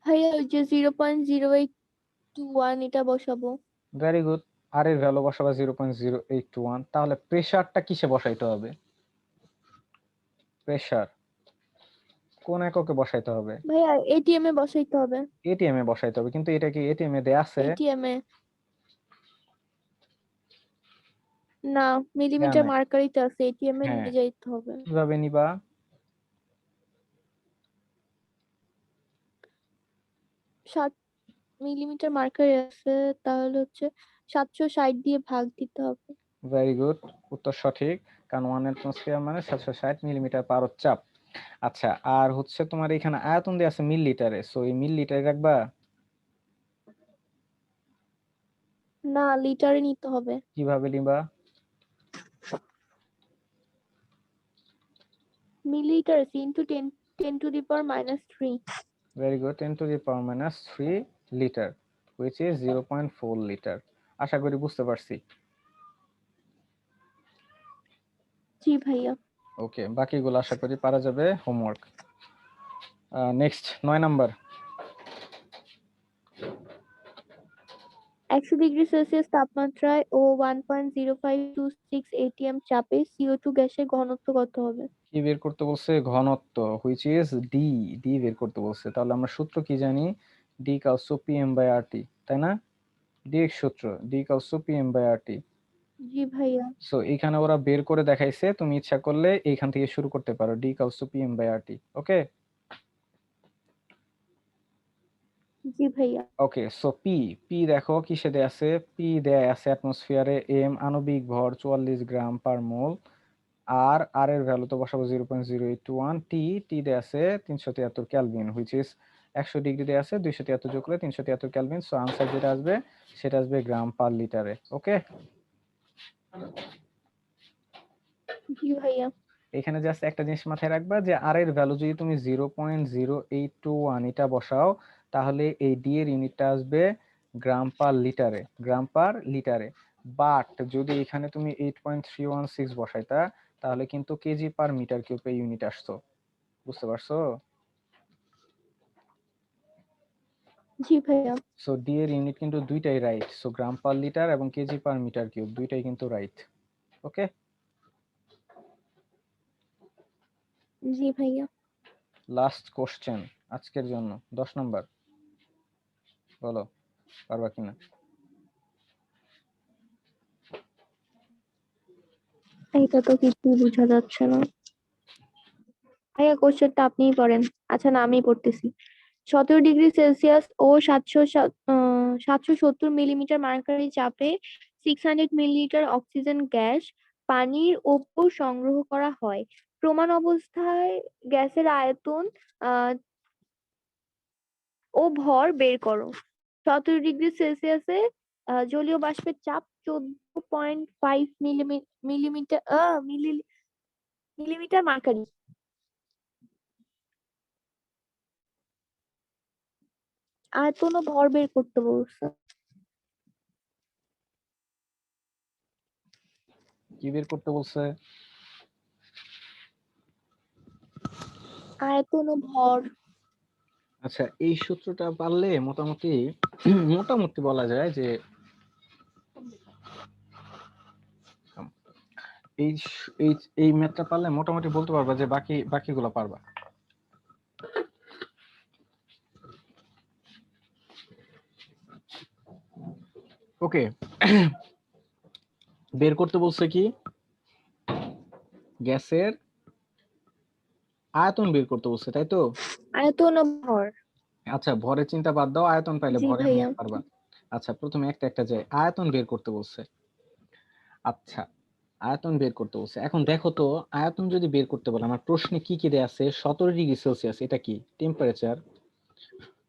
ভাইয়া ওই যে 0.0821 এটা বসাবো।
ভেরি গুড, আর এর ভ্যালু বসাবা 0.0821। তাহলে প্রেসারটা কিসে বসাইতে হবে? প্রেসার কোন এককে বসাইতে হবে?
ভাইয়া এটিএম এ বসাইতে হবে।
এটিএম এ বসাইতে হবে, কিন্তু এটা কি এটিএম এ দেয়া আছে?
এটিএম এ না,
দেয়া
মিলিমিটার
নাই।
মার্কারিতে আছে, এটিএম এ
হ্যাঁ,
নিয়ে যাইতে হবে।
কিভাবে নিবা?
7 মিলিমিটার মার্কারি আছে, তাহলে হচ্ছে 760 দিয়ে ভাগ দিতে হবে।
ভেরি গুড, উত্তর সঠিক। কারণ 1 অ্যাটমসফিয়ার মানে 760 মিলিমিটার পার চাপ। আচ্ছা, আর হচ্ছে তোমার এখানে আয়তন দেয়া আছে মিলিলিটারে, সো এই মিলিলিটারে রাখবা?
না, লিটারে নিতে হবে।
কিভাবে নিবা?
মিলিলিটার আছে into 10 to the power -3।
Very good, 10 to the power minus 3 litre, which is 0.4 litre. আশা করি বুঝতে পারছি।
জি ভাইয়া।
ওকে, বাকিগুলো আশা করি পারা যাবে, homework. Next 9 number.
100 degree Celsius তাপমাত্রায় ও 1.0526 এটিএম চাপে CO2 গ্যাসের ঘনত্ব কত হবে?
কি বের করতে বলছে? ঘনত্ব, হুইচ ইজ ডি। ডি বের করতে বলছে। তাহলে আমরা সূত্র কি জানি? D equals to PM by RT, তাই না? ডিরেক্ট সূত্র, D equals to PM by RT.
জি ভাইয়া।
সো এখানে ওরা বের করে দেখাইছে, তুমি ইচ্ছা করলে এইখান থেকে শুরু করতে পারো, D equals to PM by RT. Okay
জি ভাইয়া।
ওকে, সো পি, পি দেখো কিসে দেয়া আছে? পি দেয়া আছে অ্যাটমসফিয়ারে, এম আণবিক ভর 44 গ্রাম পার মোল, আর আর এর ভ্যালু তো বসাবো 0.0821, টি, টি দেয়া আছে 373 কেলভিন, হুইচ ইজ 100 ডিগ্রি দেয়া আছে, 273 যোগ করলে 373 কেলভিন। সো আনসার যেটা আসবে সেটা আসবে গ্রাম পার লিটারে। ওকে,
জি ভাইয়া।
এখানে জাস্ট একটা জিনিস মাথায় রাখবা যে আর এর ভ্যালু যদি তুমি 0.0821 এটা বসাও, তাহলে এই ডি এর ইউনিটটা আসবে গ্রাম পার লিটারে, গ্রাম পার লিটারে। বাট যদি এখানে তুমি 8.316 বসাইতা, তাহলে কিন্তু কেজি পার মিটার কিউবে ইউনিট আসতো। বুঝতে পারছো?
জি ভাইয়া।
সো ডি এর ইউনিট কিন্তু দুইটাই রাইট, সো গ্রাম পার লিটার এবং কেজি পার মিটার কিউব দুইটাই কিন্তু রাইট। ওকে,
জি ভাইয়া।
লাস্ট কোশ্চেন আজকের জন্য 10 নাম্বার, বলো পারবা কিনা?
এইটা তো কিছু বোঝা যাচ্ছে না ভাইয়া, কোশ্চেনটা আপনিই পড়েন। আচ্ছা না, আমিই পড়তেছি। 17 ডিগ্রি সেলসিয়াস ও 770 মিলিমিটার মার্কারি চাপে 600 মিলিলিটার অক্সিজেন গ্যাস পানির ওপর সংগ্রহ করা হয়। প্রমাণ অবস্থায় গ্যাসের আয়তন আহ ও ভর বের করো। 17 ডিগ্রি সেলসিয়াসে জলীয় বাষ্পের চাপ 14.5 মিলিমিটার মিলিমিটার মার্কারি। আয়তন ও ভর বের করতে বলছে।
কি বের করতে বলছে?
আয়তন ও ভর।
আচ্ছা, এই সূত্রটা পারলে মোটামুটি মোটামুটি বলা যায় যে এই এই এই ম্যাথটা পারলে মোটামুটি বলতে পারবা যে বাকিগুলো পারবা। ওকে, বের করতে বলছে কি, গ্যাসের আয়তন বের করতে বলছে, তাই তো?
আয়তন ও ভর।
আচ্ছা, ভরের চিন্তা বাদ দাও, আয়তন পাইলে
জি
ভরের
ভাইয়া।
ম্যাথ পারবা। আচ্ছা, প্রথমে একটা একটা যায়, আয়তন বের করতে বলছে। আচ্ছা, আয়তন বের করতে বলছে। এখন দেখো তো, আয়তন যদি বের করতে বলে, আমার প্রশ্নে কি কি দেয়া আছে? 17 ডিগ্রি সেলসিয়াস, এটা কি টেম্পারেচার,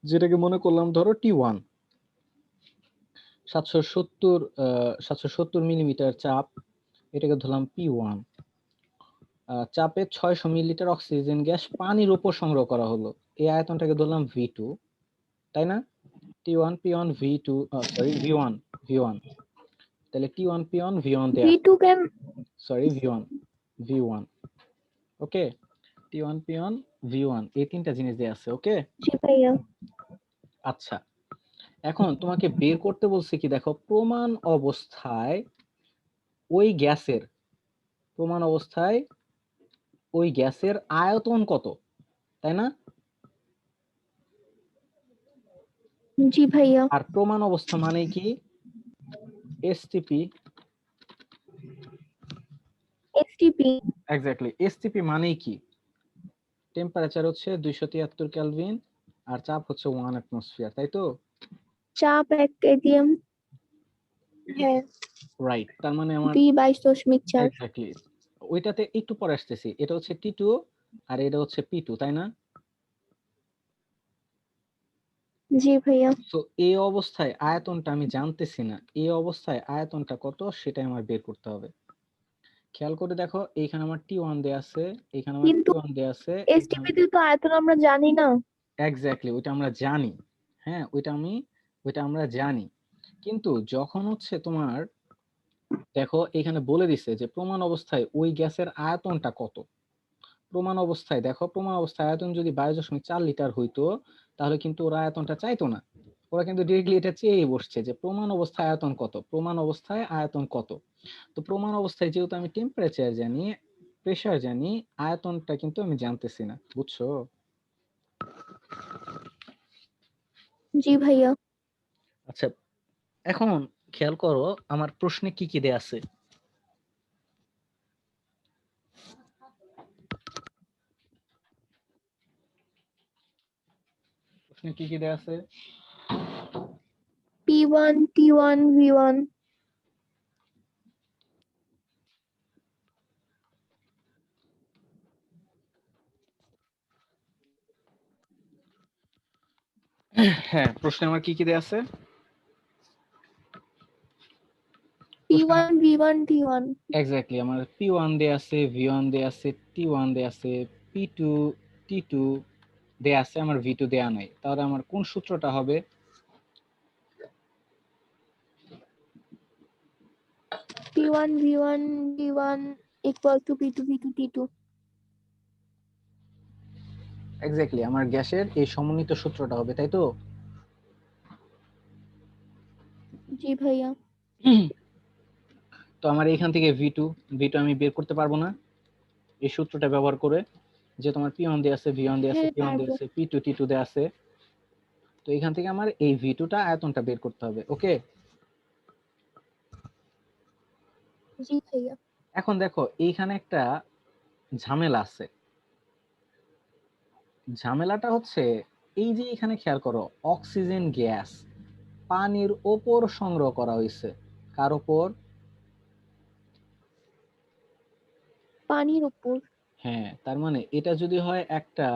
যেটাকে মনে করলাম ধরো T1। 770 মিলিমিটার চাপ, এটাকে ধরলাম P1। চাপে 600 মিলিলিটার অক্সিজেন গ্যাস পানির উপর সংগ্রহ করা হলো, এই আয়তনটাকে ধরলাম V2, তাই না? T1 P1 V2, sorry V1, V1। তাহলে T1 P1 V1 দেয়া,
ভি টু কেন?
Sorry V1, V1। ওকে, T1 P1 V1, এই তিনটা জিনিস দেয়া আছে। ওকে,
জি ভাইয়া।
আচ্ছা, এখন তোমাকে বের করতে বলছে কি, দেখো প্রমাণ অবস্থায় ওই গ্যাসের, প্রমাণ অবস্থায় ওই গ্যাসের আয়তন কত, তাই না?
জি ভাইয়া।
আর প্রমাণ অবস্থা মানে কি? এসটিপি।
এসটিপি।
এক্স্যাক্টলি, এসটিপি মানে কি? টেম্পারেচার হচ্ছে 273 কেলভিন আর চাপ হচ্ছে 1 অ্যাটমসফিয়ার, তাই তো?
চাপ 1 atm। হ্যাঁ।
রাইট, তার মানে আমার
V22.4।
এক্স্যাক্টলি ওইটাতে একটু পরে আসতেছি। এটা হচ্ছে T2 আর এটা হচ্ছে P2, তাই না?
জি ভাইয়া।
তো এই অবস্থায় আয়তনটা আমি জানতেছি না, এই অবস্থায় আয়তনটা কত সেটাই আমার বের করতে হবে। খেয়াল করে দেখো, এইখানে আমার T1 দেয়া আছে, এইখানে আমার
কিন্তু
P1 দেয়া আছে, এইখানে
এসটিপি তে তো আয়তন আমরা জানি না।
এক্স্যাক্টলি ওইটা আমরা জানি। হ্যাঁ, ওইটা আমরা জানি, কিন্তু যখন হচ্ছে তোমার, দেখো এখানে বলে দিছে যে প্রমাণ অবস্থায় ওই গ্যাসের আয়তনটা কত। প্রমাণ অবস্থায় দেখো, প্রমাণ অবস্থায় আয়তন যদি 22.4 লিটার হইতো, তাহলে কিন্তু ওরা আয়তনটা চাইতো না, ওরা কিন্তু ডিরেক্টলি এটা চেয়ে বসছে যে প্রমাণ অবস্থায় আয়তন কত, প্রমাণ অবস্থায় আয়তন কত। তো প্রমাণ অবস্থায় যেহেতু আমি টেম্পারেচার জানি, প্রেসার জানি, আয়তনটা কিন্তু আমি জানতেছি না, বুঝছো?
জি ভাইয়া।
আচ্ছা, এখন খেয়াল করো আমার প্রশ্নে কি কি দেয়া আছে। প্রশ্নে কি কি দেয়া আছে?
P1 T1 V1।
হ্যাঁ, প্রশ্নে আমার কি কি দেয়া আছে? প্রশ্নে আমার
P1 V1 T1।
এক্স্যাক্টলি আমার P1 দেয়া আছে, V1 দেয়া আছে, T1 দেয়া আছে, P2 T2 দেয়া আছে, আমার V2 দেয়া নাই। তাহলে আমার কোন সূত্রটা হবে?
P1 V1 T1 equal to P2 V2 T2।
Exactly আমার গ্যাসের এই সমন্বিত সূত্রটা হবে, তাই তো?
জি ভাইয়া।
তো আমার এখান থেকে ভি টু আমি বের করতে পারবো না এই সূত্রটা ব্যবহার করে, যে তোমার পি1 দেয়া আছে, ভি1 দেয়া আছে,
হ্যাঁ
টি1 দেয়া
পারবো।
আছে, পি2 টি2 দেয়া আছে। তো এখান থেকে আমার এই ভি2টা আয়তনটা বের করতে হবে। ওকে,
জি ভাইয়া।
এখন দেখো এইখানে একটা ঝামেলা আছে। ঝামেলাটা হচ্ছে এই যে এখানে খেয়াল করো, অক্সিজেন গ্যাস পানির ওপর সংগ্রহ করা হয়েছে। কার ওপর?
পানির উপর।
হ্যাঁ, তার মানে এটা যদি হয় একটা,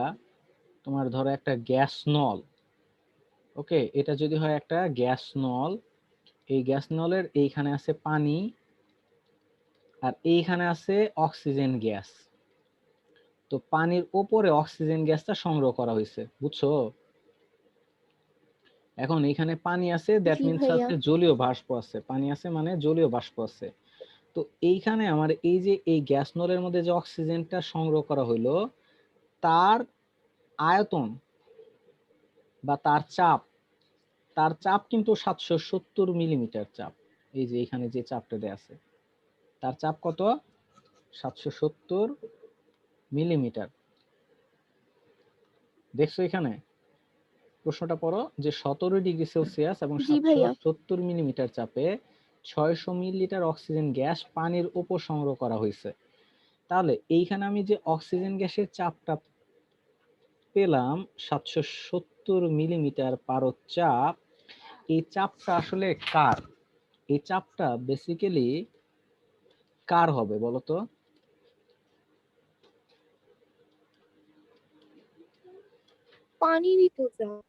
তোমার ধরো একটা গ্যাস নল। ওকে, এটা যদি হয় একটা গ্যাস নল, এই গ্যাস নলের এইখানে আছে পানি আর এইখানে আছে অক্সিজেন গ্যাস। তো পানির উপরে অক্সিজেন গ্যাসটা সংগ্রহ করা হয়েছে, বুঝছো? এখন এখানে পানি আছে, দ্যাট
জি
মিন্স
ভাইয়া।
আছে জলীয় বাষ্প আছে, পানি আছে মানে জলীয় বাষ্প আছে। তো এইখানে আমার এই যে এই গ্যাস নলের মধ্যে যে অক্সিজেনটা সংগ্রহ করা হইলো, তার আয়তন বা তার চাপ কিন্তু 770 মিলিমিটার চাপ। এই যে এখানে যে চাপটা দেয়া আছে, তার চাপ কত? 770 মিলিমিটার। দেখছো এখানে প্রশ্নটা পড়ো, যে 17°C এবং
জি ভাইয়া।
770 মিলিমিটার চাপে 600 মিলিলিটার অক্সিজেন গ্যাস পানির উপর সংগ্রহ করা হয়েছে। তাহলে এইখানে আমি যে অক্সিজেন গ্যাসের চাপটা পেলাম 770 মিলিমিটার পারদ চাপ, এই চাপটা আসলে কার? এই চাপটা বেসিক্যালি কার হবে বলতো?
পানিরই তো চাপ।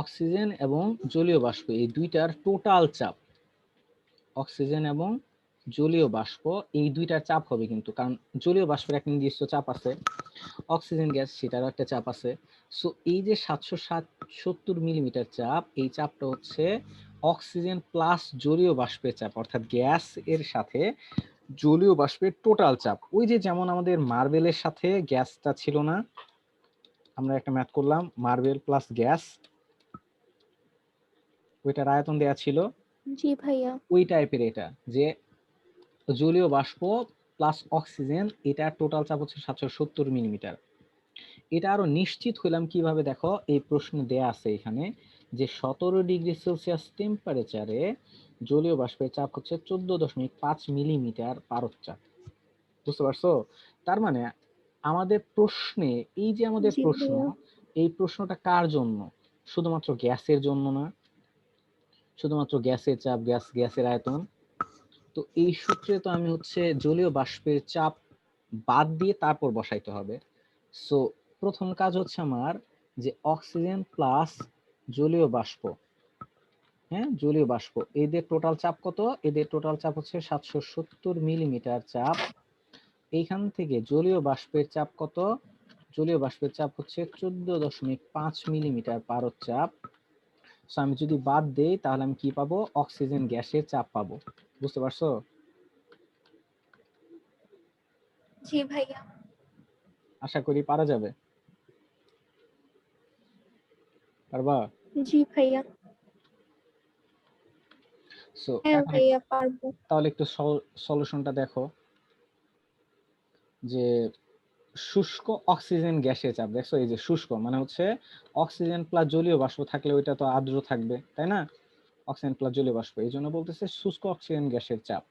অক্সিজেন এবং জলীয় বাষ্প এই দুইটার টোটাল চাপ, অক্সিজেন এবং জলীয় বাষ্প এই দুইটার চাপ হবে কিন্তু, কারণ জলীয় বাষ্পের একটা নির্দিষ্ট চাপ আছে, অক্সিজেন গ্যাস সেটারও একটা চাপ আছে। সো এই যে 770 মিলিমিটার চাপ, এই চাপটা হচ্ছে অক্সিজেন প্লাস জলীয় বাষ্পের চাপ, অর্থাৎ গ্যাস এর সাথে জলীয় বাষ্পের টোটাল চাপ। ওই যে যেমন আমাদের মার্বেলের সাথে গ্যাসটা ছিল না, আমরা একটা ম্যাথ করলাম মার্বেল প্লাস গ্যাস, ওইটার আয়তন দেয়া ছিল,
জি ভাইয়া।
ওই টাইপের এটা, যে জলীয় বাষ্প প্লাস অক্সিজেন এটা টোটাল চাপ হচ্ছে 770 মিলিমিটার। এটা আরো নিশ্চিত হইলাম কিভাবে, দেখো এই প্রশ্ন দেয়া আছে এখানে যে 17°C টেম্পারেচারে জলীয় বাষ্পের চাপ হচ্ছে 14.5 মিলিমিটার পারদ চাপ। বুঝতে পারছো? তার মানে আমাদের প্রশ্নে, এই যে আমাদের
জি
প্রশ্ন,
ভাইয়া।
এই প্রশ্নটা কার জন্য? শুধুমাত্র গ্যাসের জন্য না, শুধুমাত্র গ্যাসের চাপ, গ্যাসের আয়তন। তো এই সূত্রে তো আমি হচ্ছে জলীয় বাষ্পের চাপ বাদ দিয়ে তারপর বসাইতে হবে। সো প্রথম কাজ হচ্ছে আমার যে অক্সিজেন প্লাস জলীয় বাষ্প, হ্যাঁ জলীয় বাষ্প, এদের টোটাল চাপ কত? এদের টোটাল চাপ হচ্ছে 770 মিলিমিটার চাপ। এইখান থেকে জলীয় বাষ্পের চাপ কত? জলীয় বাষ্পের চাপ হচ্ছে 14.5 মিলিমিটার পারদ চাপ। সো আমি যদি বাদ দেই তাহলে আমি কি পাবো? অক্সিজেন গ্যাসের চাপ পাবো। বুঝতে পারছো?
জি ভাইয়া।
আশা করি পারা যাবে। পারবা?
জি ভাইয়া।
সো
হ্যাঁ
এখন
ভাইয়া পারবো।
তাহলে একটু সলিউশনটা দেখো, যে শুষ্ক অক্সিজেন গ্যাসের চাপ। দেখছো এই যে শুষ্ক মানে হচ্ছে অক্সিজেন প্লাস জলীয় বাষ্প থাকলে ওইটা তো আর্দ্র থাকবে, তাই না? অক্সিজেন প্লাস জলীয় বাষ্প, এই জন্য বলতেছে শুষ্ক অক্সিজেন গ্যাসের চাপ।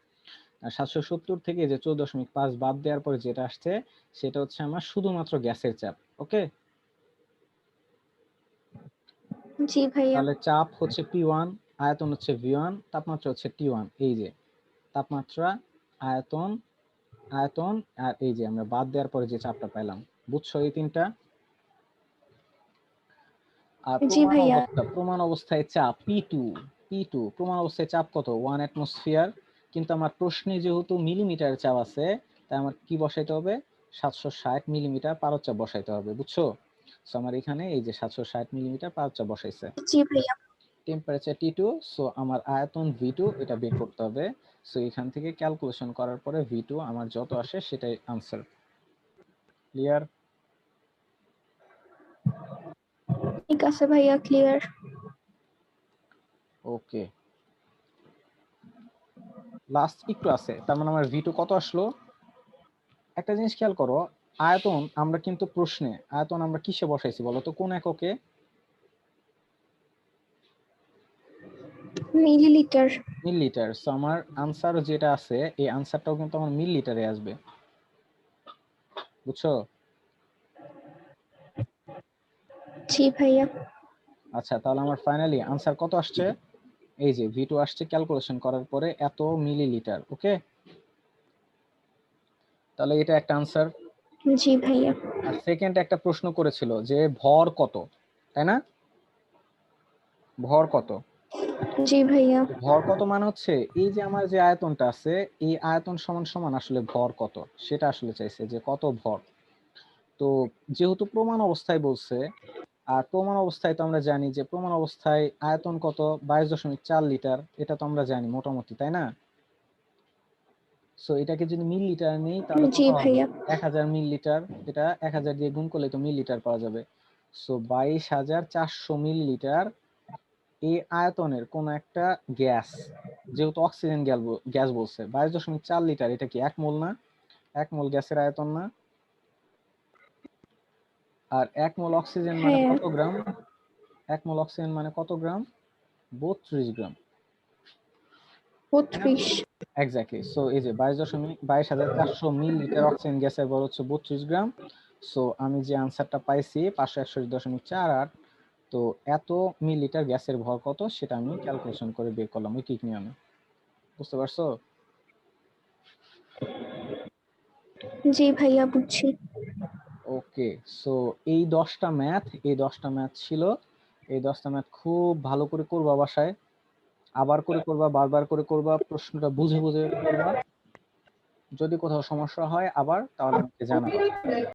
আর 770 থেকে যে 14.5 বাদ দেওয়ার পরে যেটা আসছে সেটা হচ্ছে আমার শুধুমাত্র গ্যাসের চাপ। ওকে,
জি ভাইয়া।
তাহলে চাপ হচ্ছে P1, আয়তন হচ্ছে V1, তাপমাত্রা হচ্ছে T1। এই যে তাপমাত্রা, আয়তন, আয়তন, আর এই যে আমরা বাদ দেওয়ার পরে যে চাপটা পেলাম। বুঝছো এই তিনটা? আর
জি ভাইয়া।
প্রমাণ অবস্থায় চাপ P2, প্রমাণ অবস্থায় চাপ কত? 1 অ্যাটমসফিয়ার। কিন্তু আমার প্রশ্নে যেহেতু মিলিমিটার চাপ আছে, তাই আমার কি বসাইতে হবে? 760 মিলিমিটার পারদ চাপ বসাইতে হবে। বুঝছো? সো আমার এখানে এই যে 760 মিলিমিটার পারদ চাপ বসাইছে।
জি ভাইয়া।
টেম্পারেচার T2, সো আমার আয়তন V2 এটা বের করতে হবে। সো এখান থেকে ক্যালকুলেশন করার পরে V2 আমার যত আসে সেটাই আনসার। ক্লিয়ার?
ঠিক আছে ভাইয়া, ক্লিয়ার।
ওকে, লাস্ট একটু আছে, তার মানে আমার ভি টু কত আসলো? একটা জিনিস খেয়াল করো, আয়তন আমরা কিন্তু প্রশ্নে আয়তন আমরা কিসে বসাইছি বলো তো, কোন এককে?
মিলিলিটার।
মিলিলিটার। সো আমার আনসার যেটা আছে এই আনসারটাও কিন্তু আমার মিলিলিটারে আসবে, বুঝছো?
জি ভাইয়া।
আচ্ছা, তাহলে আমার ফাইনালি আনসার কত আসছে? এই যে ভি টু আসছে ক্যালকুলেশন করার পরে এত মিলিলিটার। ওকে, তাহলে এটা একটা আনসার।
জি ভাইয়া।
আর সেকেন্ড একটা প্রশ্ন করেছিল যে ভর কত, তাই না? ভর কত?
জি ভাইয়া।
ভর কত মানে হচ্ছে এই যে আমার যে আয়তনটা আছে এই আয়তন সমান সমান আসলে ভর কত, সেটা আসলে চাইছে যে কত ভর। তো যেহেতু প্রমাণ অবস্থায় বলছে, আর প্রমাণ অবস্থায় তো আমরা জানি যে প্রমাণ অবস্থায় আয়তন কত, 22.4 লিটার, এটা তো আমরা জানি মোটামুটি, তাই না? সো এটাকে যদি মিলিলিটার নেই তাহলে
জি
কত হবে?
ভাইয়া।
1000 মিলিলিটার। এটা 1000 দিয়ে গুণ করলে তো মিলিলিটার পাওয়া যাবে। সো 22,400 মিলিলিটার এই আয়তনের কোন একটা গ্যাস, যেহেতু অক্সিজেন গ্যাস বলছে, 22.4 লিটার, এটা কি 1 মোল না? 1 মোল গ্যাসের আয়তন না? আর 1 মোল অক্সিজেন মানে
হ্যাঁ।
কত গ্রাম? 1 মোল অক্সিজেন মানে কত গ্রাম? 32 গ্রাম, তাই না?
32।
এক্স্যাক্টলি। সো এই যে 22,400 মিলিলিটার অক্সিজেন গ্যাসের ভর হচ্ছে 32 গ্রাম। সো আমি যে আনসারটা পাইছি 561.48, তো এত মিলিলিটার গ্যাসের ভর কত সেটা আমি ক্যালকুলেশন করে বের করলাম ঐকিক নিয়মে। বুঝতে পারছো?
জি ভাইয়া, বুঝছি।
ওকে। সো এই 10টা ম্যাথ ছিল। এই 10টা ম্যাথ খুব ভালো করে করবা বাসায়, আবার করে করবা, বারবার করে করবা, প্রশ্নটা বুঝে বুঝে করবা। যদি কোথাও সমস্যা হয় আবার, তাহলে আমাকে জানাবা।